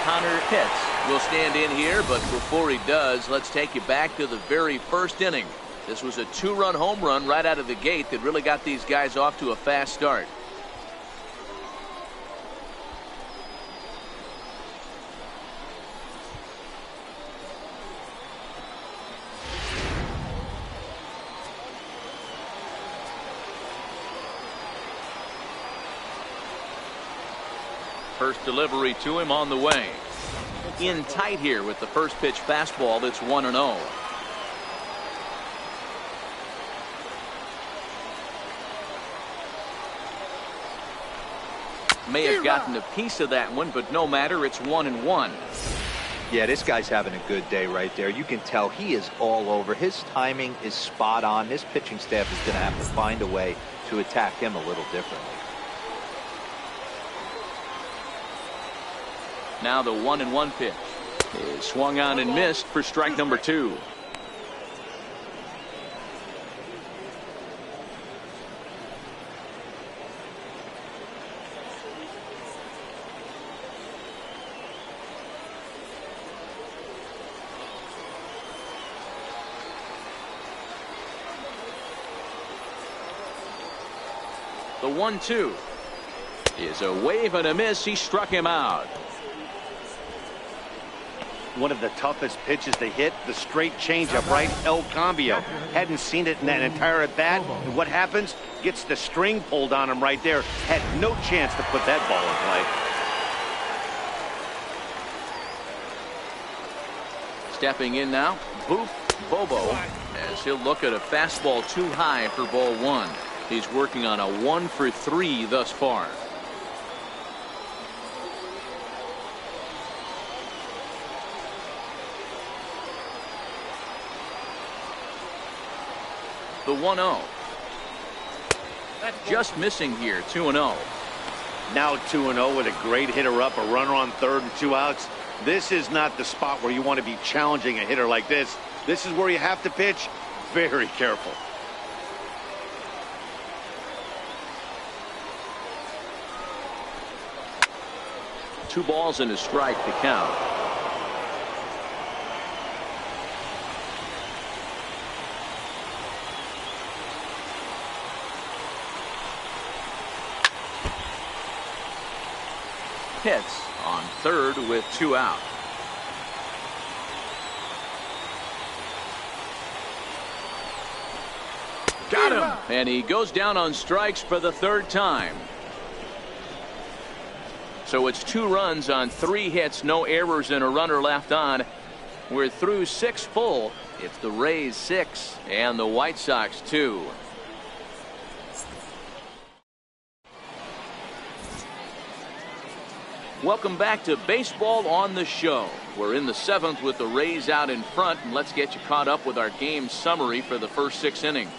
Connor Pitts will stand in here, but before he does, let's take you back to the very first inning. This was a 2-run home run right out of the gate that really got these guys off to a fast start. First delivery to him on the way. In tight here with the first pitch fastball that's 1-0. May have gotten a piece of that one, but no matter, it's 1-1.
Yeah, this guy's having a good day right there. You can tell he is all over. His timing is spot on. This pitching staff is going to have to find a way to attack him a little differently.
Now the 1-1 pitch is swung on and missed for strike number 2. The 1-2 is a wave and a miss. He struck him out.
One of the toughest pitches to hit, the straight changeup, right? El Cambio. Hadn't seen it in that entire at bat. And what happens? Gets the string pulled on him right there. Had no chance to put that ball in play.
Stepping in now, Boof Bobo, as he'll look at a fastball too high for ball 1. He's working on a 1-for-3 thus far. The 1-0. Just missing here, 2-0.
Now 2-0 with a great hitter up, a runner on third and 2 outs. This is not the spot where you want to be challenging a hitter like this. This is where you have to pitch very careful.
Two balls and a strike to count. Hits on third with 2 out. Got him, and he goes down on strikes for the 3rd time. So it's 2 runs on 3 hits, no errors, and a runner left on. We're through 6 full. It's the Rays 6 and the White Sox 2. Welcome back to Baseball on the Show. We're in the 7th with the Rays out in front, and let's get you caught up with our game summary for the first 6 innings.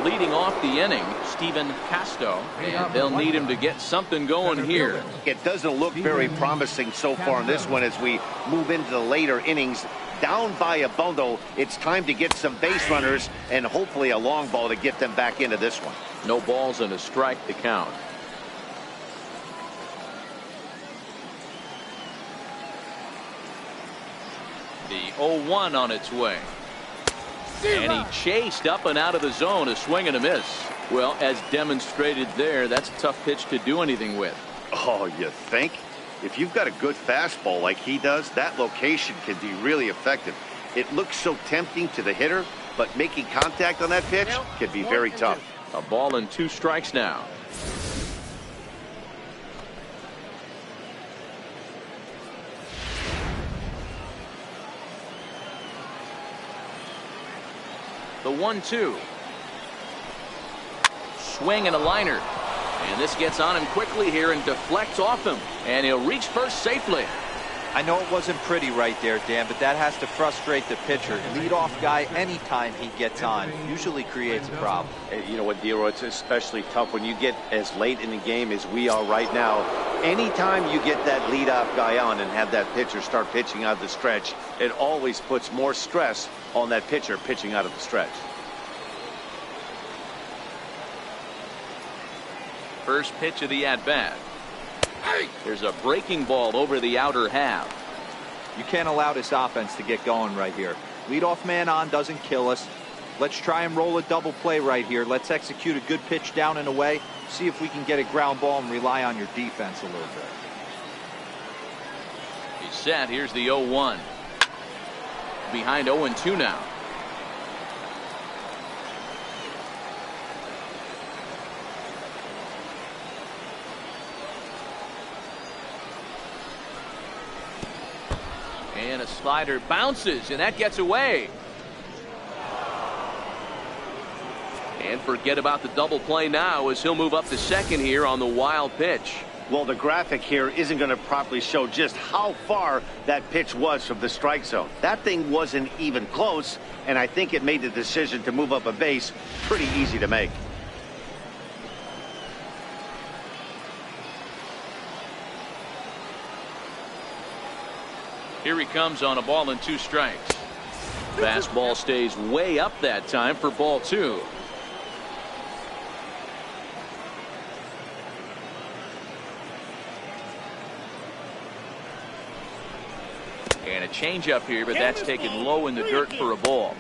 Leading off the inning, Steven Casto, and they'll need him to get something going here.
It doesn't look very promising so far in this one as we move into the later innings. Down by a bundle, it's time to get some base runners and hopefully a long ball to get them back into this one.
No balls and a strike to count. The 0-1 on its way. And he chased up and out of the zone, a swing and a miss. Well, as demonstrated there, that's a tough pitch to do anything with.
Oh, you think? If you've got a good fastball like he does, that location can be really effective. It looks so tempting to the hitter, but making contact on that pitch can be very tough.
A ball and 2 strikes now. The 1-2. Swing and a liner. And this gets on him quickly here and deflects off him. And he'll reach first safely.
I know it wasn't pretty right there, Dan, but that has to frustrate the pitcher. Leadoff guy, anytime he gets on, usually creates a problem.
You know what, Dero, it's especially tough when you get as late in the game as we are right now. Anytime you get that leadoff guy on and have that pitcher start pitching out of the stretch, it always puts more stress on that pitcher pitching out of the stretch.
First pitch of the at-bat. There's a breaking ball over the outer half.
You can't allow this offense to get going right here. Leadoff man on doesn't kill us. Let's try and roll a double play right here. Let's execute a good pitch down and away. See if we can get a ground ball and rely on your defense a little bit.
He's set. Here's the 0-1. Behind 0-2 now. And a slider bounces, and that gets away. And forget about the double play now as he'll move up to second here on the wild pitch.
Well, the graphic here isn't going to properly show just how far that pitch was from the strike zone. That thing wasn't even close, and I think it made the decision to move up a base pretty easy to make.
Here he comes on a ball and 2 strikes. Fastball stays way up that time for ball 2. And a changeup here, but that's taken low in the dirt for a ball.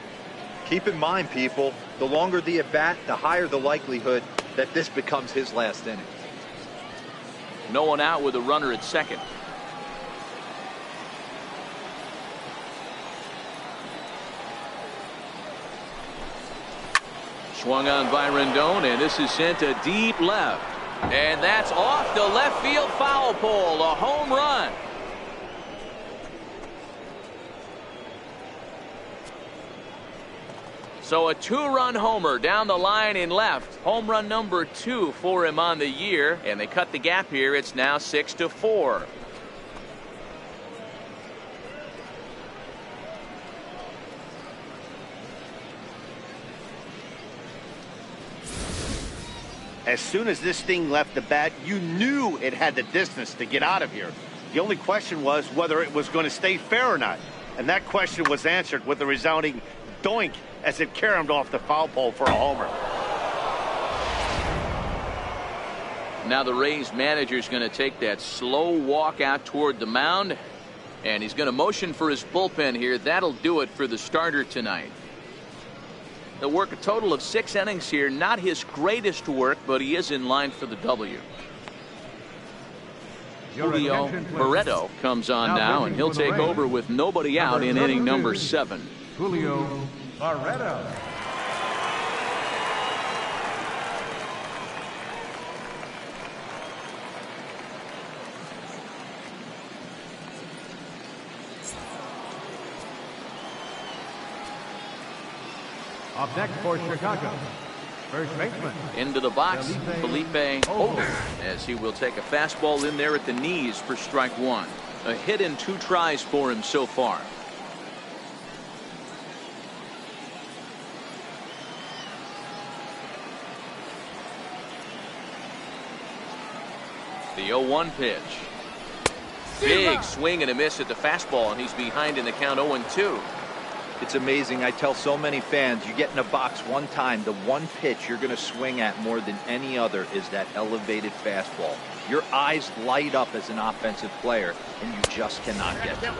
Keep in mind, people, the longer the at-bat, the higher the likelihood that this becomes his last inning.
No one out with a runner at second. Swung on by Rendon, and this is sent to deep left. And that's off the left field foul pole. A home run. So a two-run homer down the line in left. Home run number 2 for him on the year. And they cut the gap here. It's now 6-4.
As soon as this thing left the bat, you knew it had the distance to get out of here. The only question was whether it was going to stay fair or not. And that question was answered with a resounding doink as it caromed off the foul pole for a homer.
Now the Rays manager is going to take that slow walk out toward the mound. And he's going to motion for his bullpen here. That'll do it for the starter tonight. He'll work a total of 6 innings here. Not his greatest work, but he is in line for the W. Julio Barreto comes on now, and he'll take over with nobody out in inning number 7.
Julio Barreto. Up next for Chicago, first baseman.
Into the box, Felipe Holder, as he will take a fastball in there at the knees for strike 1. A hit in 2 tries for him so far. The 0-1 pitch. Big swing and a miss at the fastball, and he's behind in the count 0-2.
It's amazing. I tell so many fans, you get in a box one time, the one pitch you're going to swing at more than any other is that elevated fastball. Your eyes light up as an offensive player, and you just cannot get to it.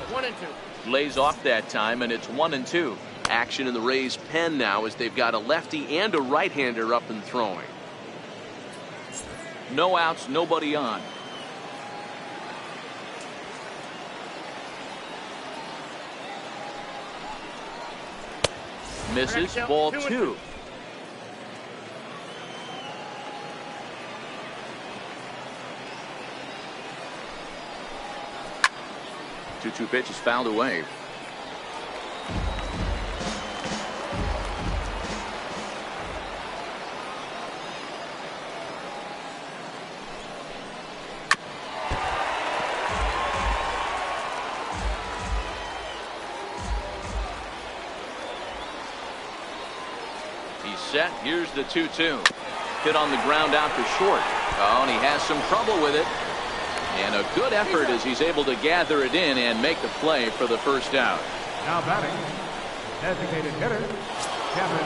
1-2.
Lays off that time, and it's 1-2. Action in the Rays' pen now as they've got a lefty and a right-hander up and throwing. No outs, nobody on. Misses, ball 2. Two pitch is fouled away. He's set. Here's the 2-2. Hit on the ground out to short. Oh, and he has some trouble with it. And a good effort as he's able to gather it in and make the play for the first out.
Now batting, designated hitter, Kevin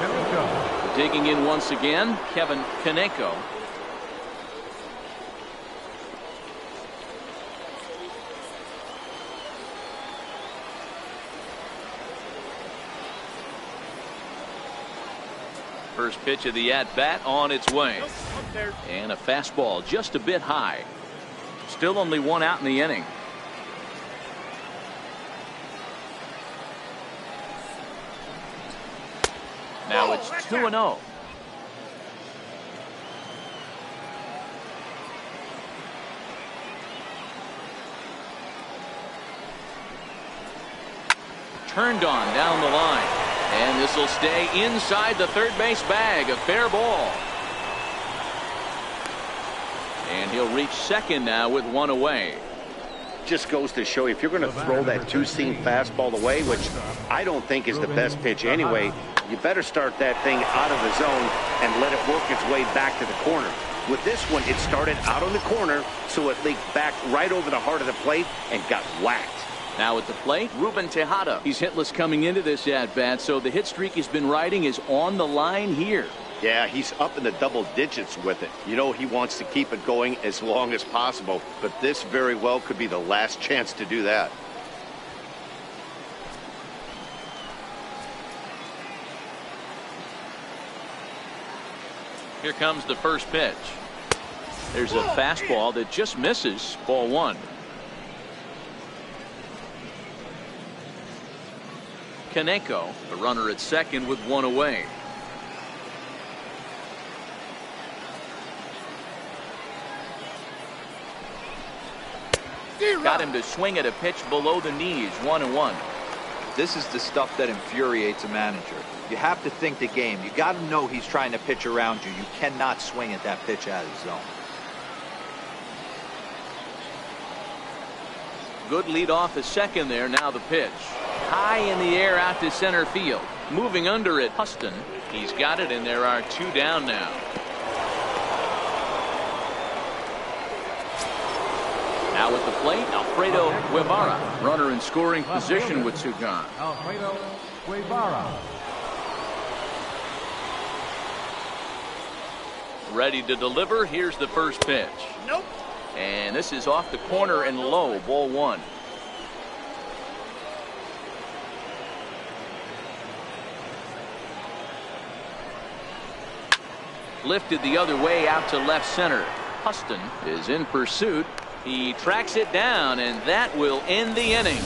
Kaneko.
Digging in once again, Kevin Kaneko. First pitch of the at-bat on its way. And a fastball just a bit high. Still only 1 out in the inning. Now it's 2-0. Turned on down the line. And this will stay inside the third base bag. A fair ball. And he'll reach second now with 1 away.
Just goes to show you, if you're going to throw that 2-seam fastball away, which I don't think is the best pitch anyway, you better start that thing out of the zone and let it work its way back to the corner. With this one, it started out on the corner, so it leaked back right over the heart of the plate and got whacked.
Now at the plate, Ruben Tejada. He's hitless coming into this at-bat, so the hit streak he's been riding is on the line here.
Yeah, he's up in the double digits with it. You know, he wants to keep it going as long as possible, but this very well could be the last chance to do that.
Here comes the first pitch. There's a fastball that just misses. Ball one. Kaneko, the runner at second with one away. Got him to swing at a pitch below the knees. 1-1.
This is the stuff that infuriates a manager. You have to think the game. You got to know he's trying to pitch around you. You cannot swing at that pitch out of the zone.
Good lead off at second there. Now the pitch. High in the air out to center field. Moving under it, Huston. He's got it, and there are two down now. Now at the plate, Alfredo Guevara. Runner in scoring position with two gone.
Alfredo Guevara.
Ready to deliver. Here's the first pitch.
Nope.
And this is off the corner and low. Ball one. Lifted the other way out to left center. Huston is in pursuit. He tracks it down, and that will end the inning.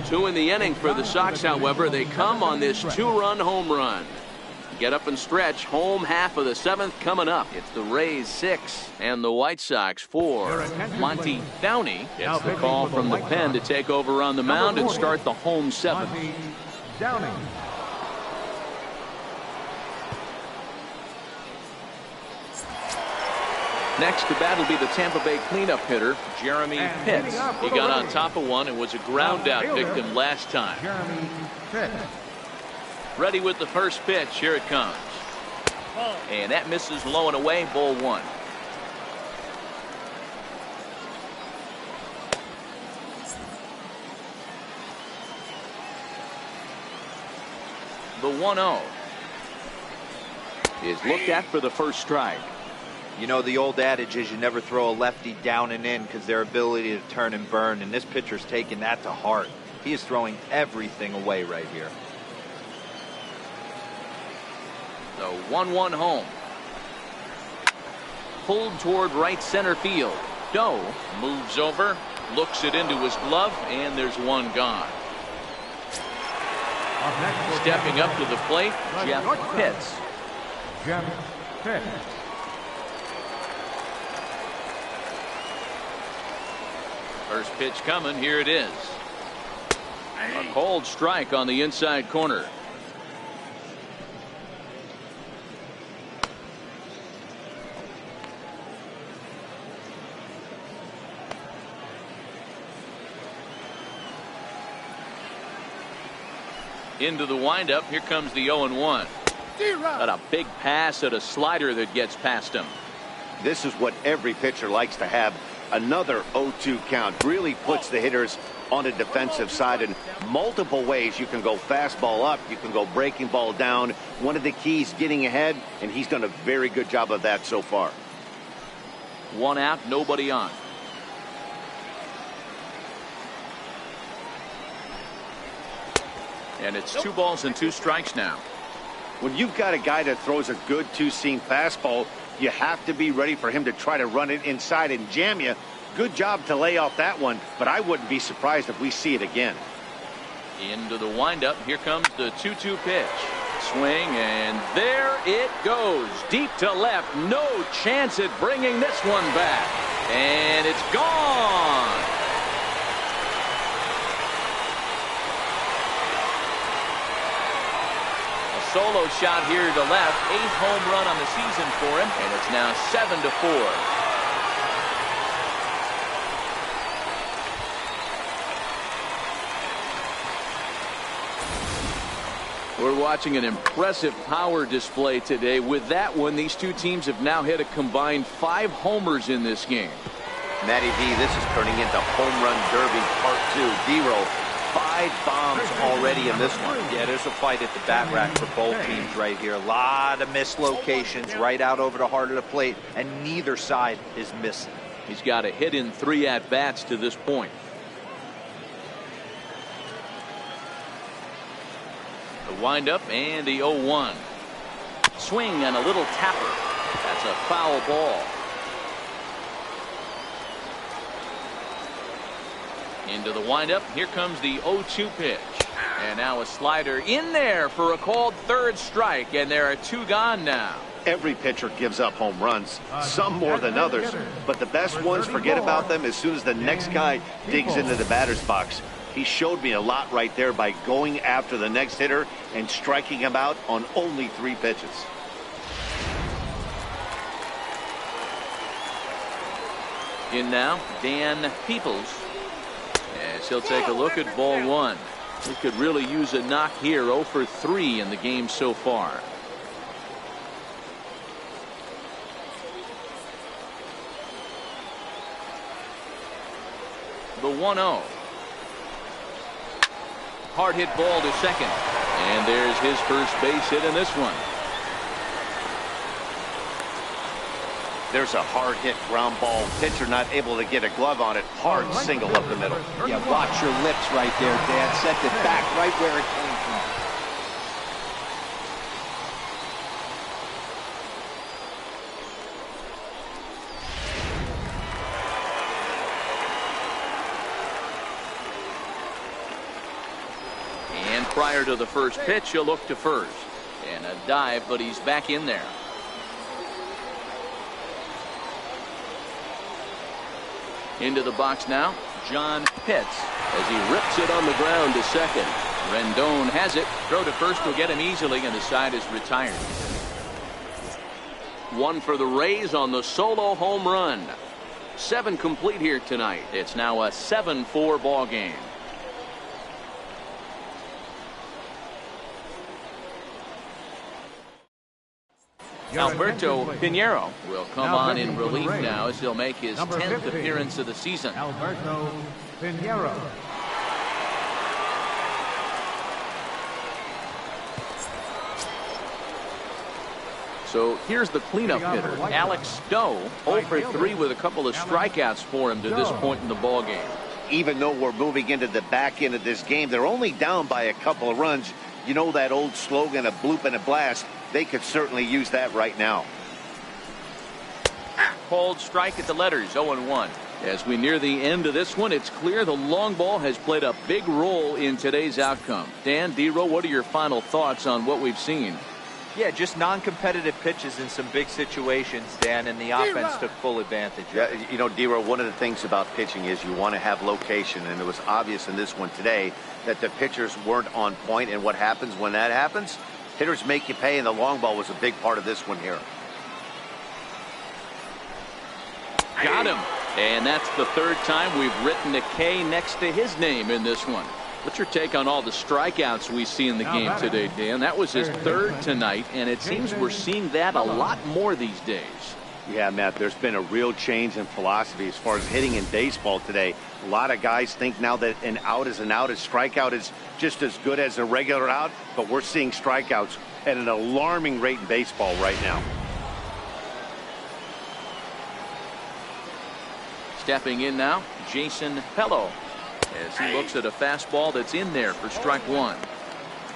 Two in the inning for the Sox, however. They come on this two-run home run. Get up and stretch. Home half of the seventh coming up. It's the Rays 6 and the White Sox 4. Monty Downey gets the call from the pen to take over on the mound and start the home seventh.
Downey.
Next to bat will be the Tampa Bay cleanup hitter, Jeremy Pitts. He got on top of one and was a ground out victim last time.
Jeremy Pitts.
Ready with the first pitch. Here it comes. And that misses low and away. Ball one. The 1-0 is looked at for the first strike.
You know, the old adage is you never throw a lefty down and in because their ability to turn and burn, and this pitcher's taking that to heart. He is throwing everything away right here.
The 1-1 home. Pulled toward right center field. Doe moves over, looks it into his glove, and there's one gone. Stepping up to the plate, Jeff Pitts.
Jeff Pitts.
First pitch coming. Here it is. A cold strike on the inside corner. Into the windup. Here comes the 0-1. Got a big pass at a slider that gets past him.
This is what every pitcher likes to have. Another 0-2 count. Really puts the hitters on a defensive side in multiple ways. You can go fastball up. You can go breaking ball down. One of the keys, getting ahead, and he's done a very good job of that so far.
One out, nobody on. And it's 2 balls and 2 strikes now.
When you've got a guy that throws a good two-seam fastball, you have to be ready for him to try to run it inside and jam you. Good job to lay off that one, but I wouldn't be surprised if we see it again.
Into the windup. Here comes the 2-2 pitch. Swing, and there it goes. Deep to left. No chance at bringing this one back. And it's gone. Solo shot here to left. 8th home run on the season for him, and it's now 7-4. We're watching an impressive power display today. With that one, these two teams have now hit a combined 5 homers in this game.
Matty V, this is turning into home run derby part 2. D-roll. 5 bombs already in this one.
Yeah, there's a fight at the bat rack for both teams right here. A lot of missed locations right out over the heart of the plate, and neither side is missing.
He's got a hit in 3 at-bats to this point. The windup and the 0-1. Swing and a little tapper. That's a foul ball. Into the windup. Here comes the 0-2 pitch. And now a slider in there for a called third strike. And there are two gone now.
Every pitcher gives up home runs, some more than others, but the best ones forget about them as soon as the next guy digs into the batter's box. He showed me a lot right there by going after the next hitter and striking him out on only 3 pitches.
In now, Dan Peoples. As he'll take a look at ball 1. He could really use a knock here. 0 for 3 in the game so far. The 1-0. Hard hit ball to second. And there's his first base hit in this one.
There's a hard hit ground ball. Pitcher not able to get a glove on it. Hard single up the middle.
Yeah, watch your lips right there, Dan. Sent it back right where it came from.
And prior to the first pitch, he'll look to first. And a dive, but he's back in there. Into the box now, John Pitts, as he rips it on the ground to second. Rendon has it. Throw to first will get him easily, and the side is retired. 1 for the Rays on the solo home run. 7 complete here tonight. It's now a 7-4 ball game. Alberto Pinheiro will come on in relief now as he'll make his 10th appearance of the season.
Alberto Pinheiro.
So here's the cleanup hitter, Alex Stowe, 0 for 3 with a couple of strikeouts for him to this point in the ball game.
Even though we're moving into the back end of this game, they're only down by a couple of runs. You know that old slogan, a bloop and a blast. They could certainly use that right now.
Called strike at the letters, 0-1. As we near the end of this one, it's clear the long ball has played a big role in today's outcome. Dan, D-Row, what are your final thoughts on what we've seen?
Yeah, just non-competitive pitches in some big situations, Dan, and the offense took full advantage.
Yeah, you know, D-Row, one of the things about pitching is you want to have location, and it was obvious in this one today that the pitchers weren't on point, and what happens when that happens? Hitters make you pay, and the long ball was a big part of this one here.
Got him. And that's the 3rd time we've written a K next to his name in this one. What's your take on all the strikeouts we see in the game today, Dan? That was his 3rd tonight, and it seems we're seeing that a lot more these days.
Yeah, Matt, there's been a real change in philosophy as far as hitting in baseball today. A lot of guys think now that an out is an out, a strikeout is just as good as a regular out, but we're seeing strikeouts at an alarming rate in baseball right now.
Stepping in now, Jason Pello, as he looks at a fastball that's in there for strike 1.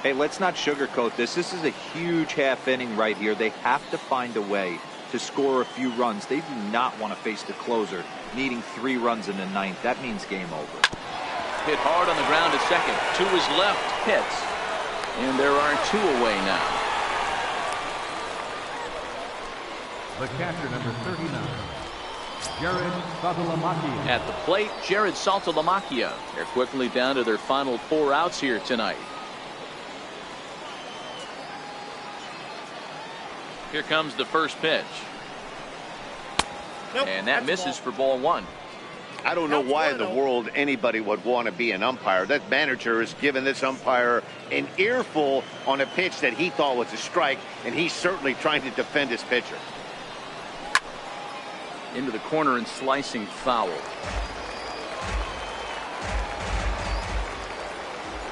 Hey, let's not sugarcoat this. This is a huge half inning right here. They have to find a way to score a few runs. They do not want to face the closer, needing 3 runs in the 9th. That means game over.
Hit hard on the ground to second. To his left, Pitts. And there are 2 away now.
The catcher, number 39, Jared Saltalamacchia.
At the plate, Jared Saltalamacchia. They're quickly down to their final 4 outs here tonight. Here comes the first pitch.
Nope,
And that
that's
misses for ball 1.
I don't know why in the world anybody would want to be an umpire. That manager has given this umpire an earful on a pitch that he thought was a strike, and he's certainly trying to defend his pitcher.
Into the corner and slicing foul.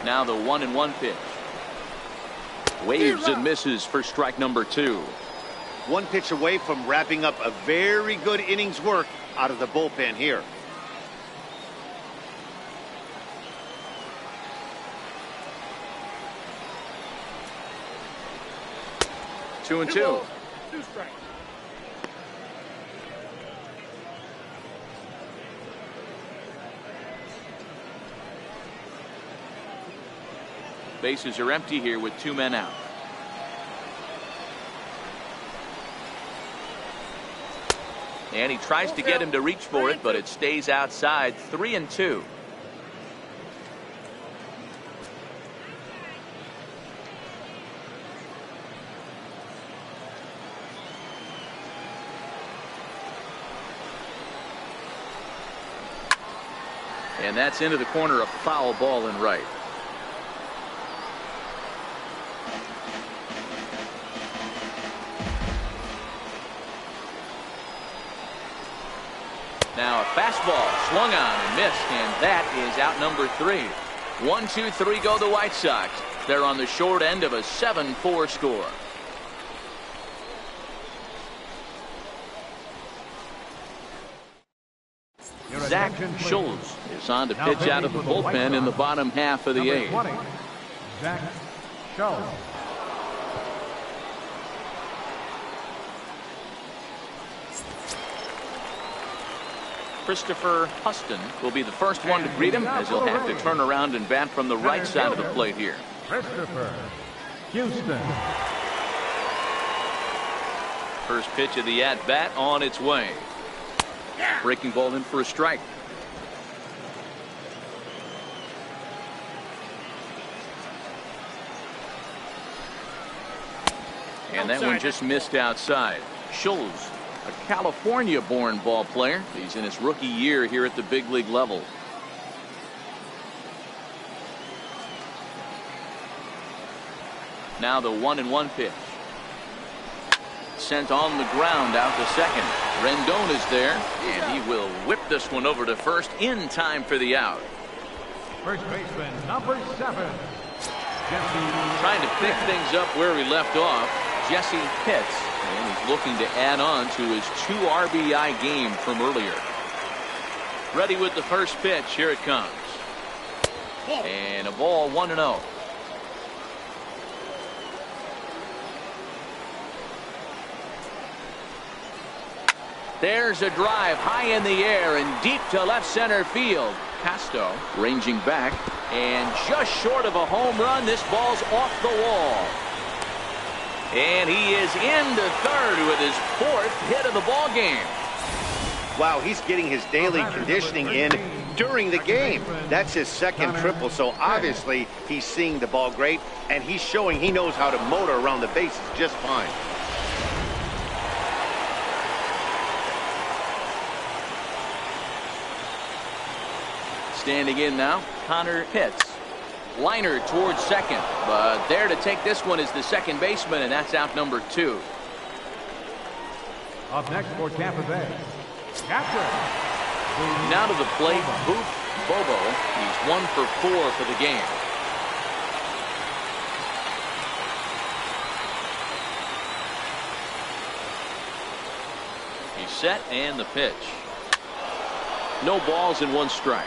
Now the 1-1 pitch. Waves and misses for strike number 2.
One pitch away from wrapping up a very good innings work out of the bullpen here.
2-2.
2 strikes.
Bases are empty here with 2 men out. And he tries to get him to reach for it, but it stays outside. 3-2. And that's into the corner, a foul ball in right. Now a fastball swung on and missed, and that is out number 3. 1-2-3 go the White Sox. They're on the short end of a 7-4 score. Zach Schultz is on to pitch out of the bullpen in the bottom half of the 8th.
Zach Schultz.
Christopher Huston will be the first one to greet him, as he'll have to turn around and bat from the right side of the plate here.
Christopher Houston.
First pitch of the at-bat on its way. Breaking ball in for a strike. And that one just missed outside. Schultz, a California-born ball player. He's in his rookie year here at the big league level. Now the 1-1 pitch. Sent on the ground out to second. Rendon is there, and he will whip this one over to first in time for the out.
First baseman, number 7. Jesse.
Trying to pick things up where he left off. Jesse Pitts, and he's looking to add on to his 2 RBI game from earlier. Ready with the first pitch. Here it comes. And a ball, 1-0. There's a drive high in the air and deep to left center field. Casto ranging back, and just short of a home run. This ball's off the wall. And he is into third with his 4th hit of the ball game.
Wow, he's getting his daily conditioning in during the game. That's his 2nd triple, so obviously he's seeing the ball great, and he's showing he knows how to motor around the bases just fine.
Standing in now, Connor Pitts. Liner towards second, but there to take this one is the second baseman, and that's out number 2.
Up next for Tampa Bay, catcher.
Now to the plate, Booth Bobo. He's 1 for 4 for the game. He's set, and the pitch. No balls and 1 strike.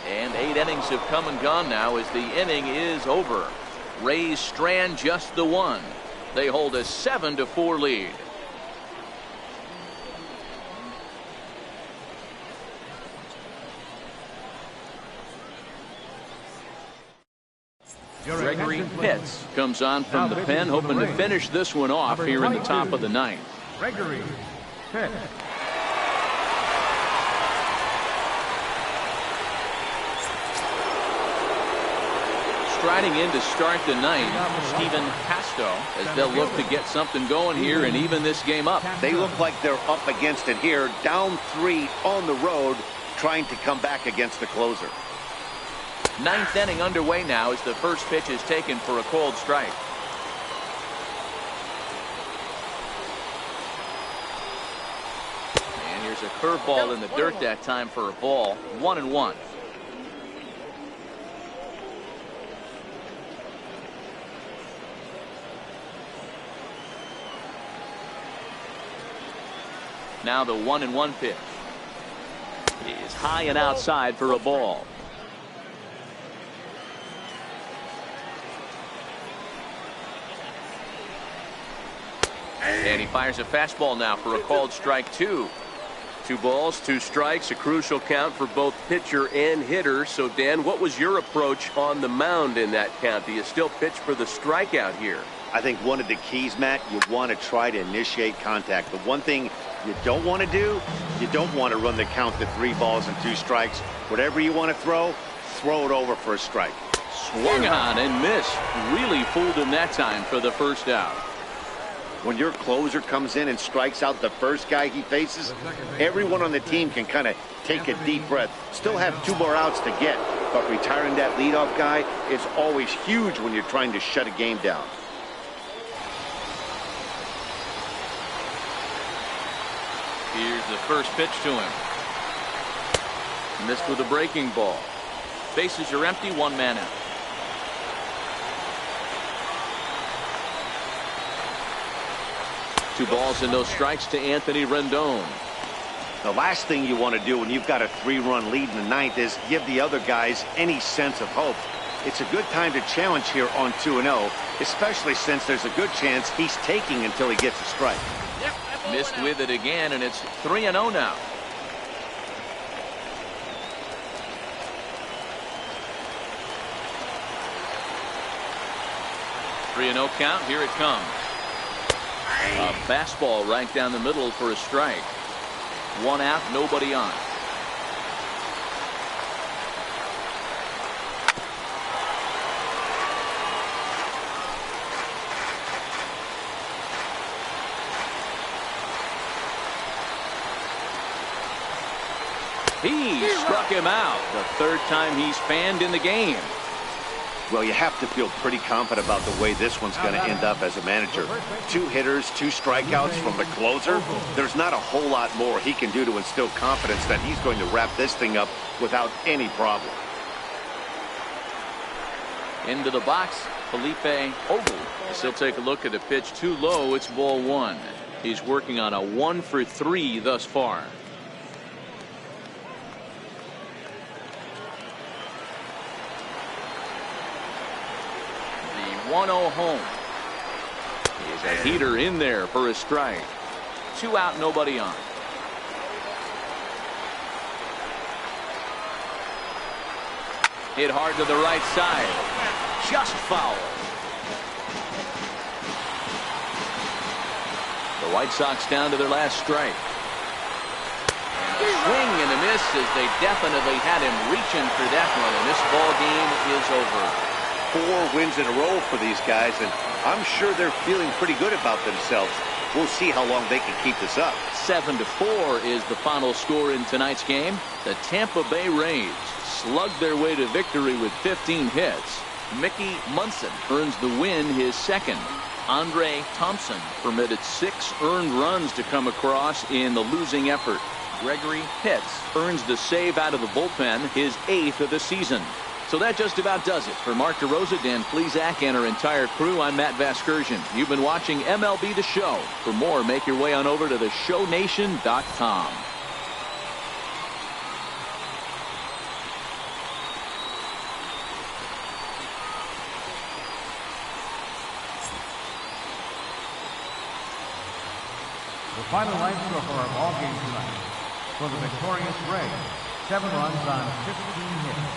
And 8 innings have come and gone now as the inning is over. Rays strand just the 1. They hold a 7-4 lead. Gregory Pitts comes on from the pen, hoping to finish this one off here in the top of the 9th.
Gregory Pitts.
Striding in to start the 9th, Stephen Casto, as they'll look to get something going here and even this game up.
They look like they're up against it here, down 3 on the road, trying to come back against the closer.
9th inning underway now as the first pitch is taken for a called strike. And here's a curveball in the dirt that time for a ball. 1-1. Now the 1-1 pitch. is high and outside for a ball. And he fires a fastball now for a called strike 2. 2 balls, 2 strikes, a crucial count for both pitcher and hitter. So, Dan, what was your approach on the mound in that count? Do you still pitch for the strikeout here?
I think one of the keys, Matt, you want to try to initiate contact. The one thing you don't want to do, you don't want to run the count to 3 balls and 2 strikes. Whatever you want to throw it over for a strike.
Swung on and missed. Really fooled him that time for the first out.
When your closer comes in and strikes out the first guy he faces, everyone on the team can kind of take a deep breath. Still have 2 more outs to get, but retiring that leadoff guy is always huge when you're trying to shut a game down.
Here's the first pitch to him. Missed with a breaking ball. Bases are empty, 1 man out. Two balls and no strikes to Anthony Rendon.
The last thing you want to do when you've got a 3-run lead in the 9th is give the other guys any sense of hope. It's a good time to challenge here on 2-0, especially since there's a good chance he's taking until he gets a strike.
Missed with it again, and it's 3-0 now. Three and 0 count. Here it comes. A fastball right down the middle for a strike. 1 out, nobody on. He struck him out. The 3rd time he's fanned in the game.
Well, you have to feel pretty confident about the way this one's going to end up as a manager. 2 hitters, 2 strikeouts from the closer. There's not a whole lot more he can do to instill confidence that he's going to wrap this thing up without any problem.
Into the box, Felipe Ogle. As he'll take a look at a pitch too low. It's ball 1. He's working on a 1 for 3 thus far. The 1-0 home. He's a heater in there for a strike. 2 out, nobody on. Hit hard to the right side. Just foul. The White Sox down to their last strike. And a swing and a miss as they definitely had him reaching for that one, and this ball game is over.
4 wins in a row for these guys, and I'm sure they're feeling pretty good about themselves. We'll see how long they can keep this up.
7-4 is the final score in tonight's game. The Tampa Bay Rays slugged their way to victory with 15 hits. Mickey Munson earns the win, his 2nd. Andre Thompson permitted 6 earned runs to come across in the losing effort. Gregory Pitts earns the save out of the bullpen, his 8th of the season. So that just about does it. For Mark DeRosa, Dan Plesac, and our entire crew, I'm Matt Vasgersian. You've been watching MLB The Show. For more, make your way on over to theshownation.com.
The final line score for our ball game tonight. For the victorious Rays, 7 runs on 15 hits.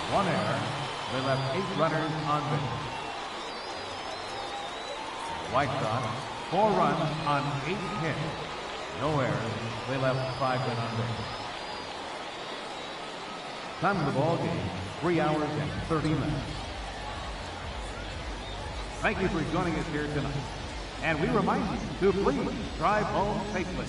1 error. They left 8 runners on base. The White Sox, 4 runs on 8 hits. No errors. They left 5 men on base. Time of the ball game, 3 hours and 30 minutes. Thank you for joining us here tonight. And we remind you to please drive home safely.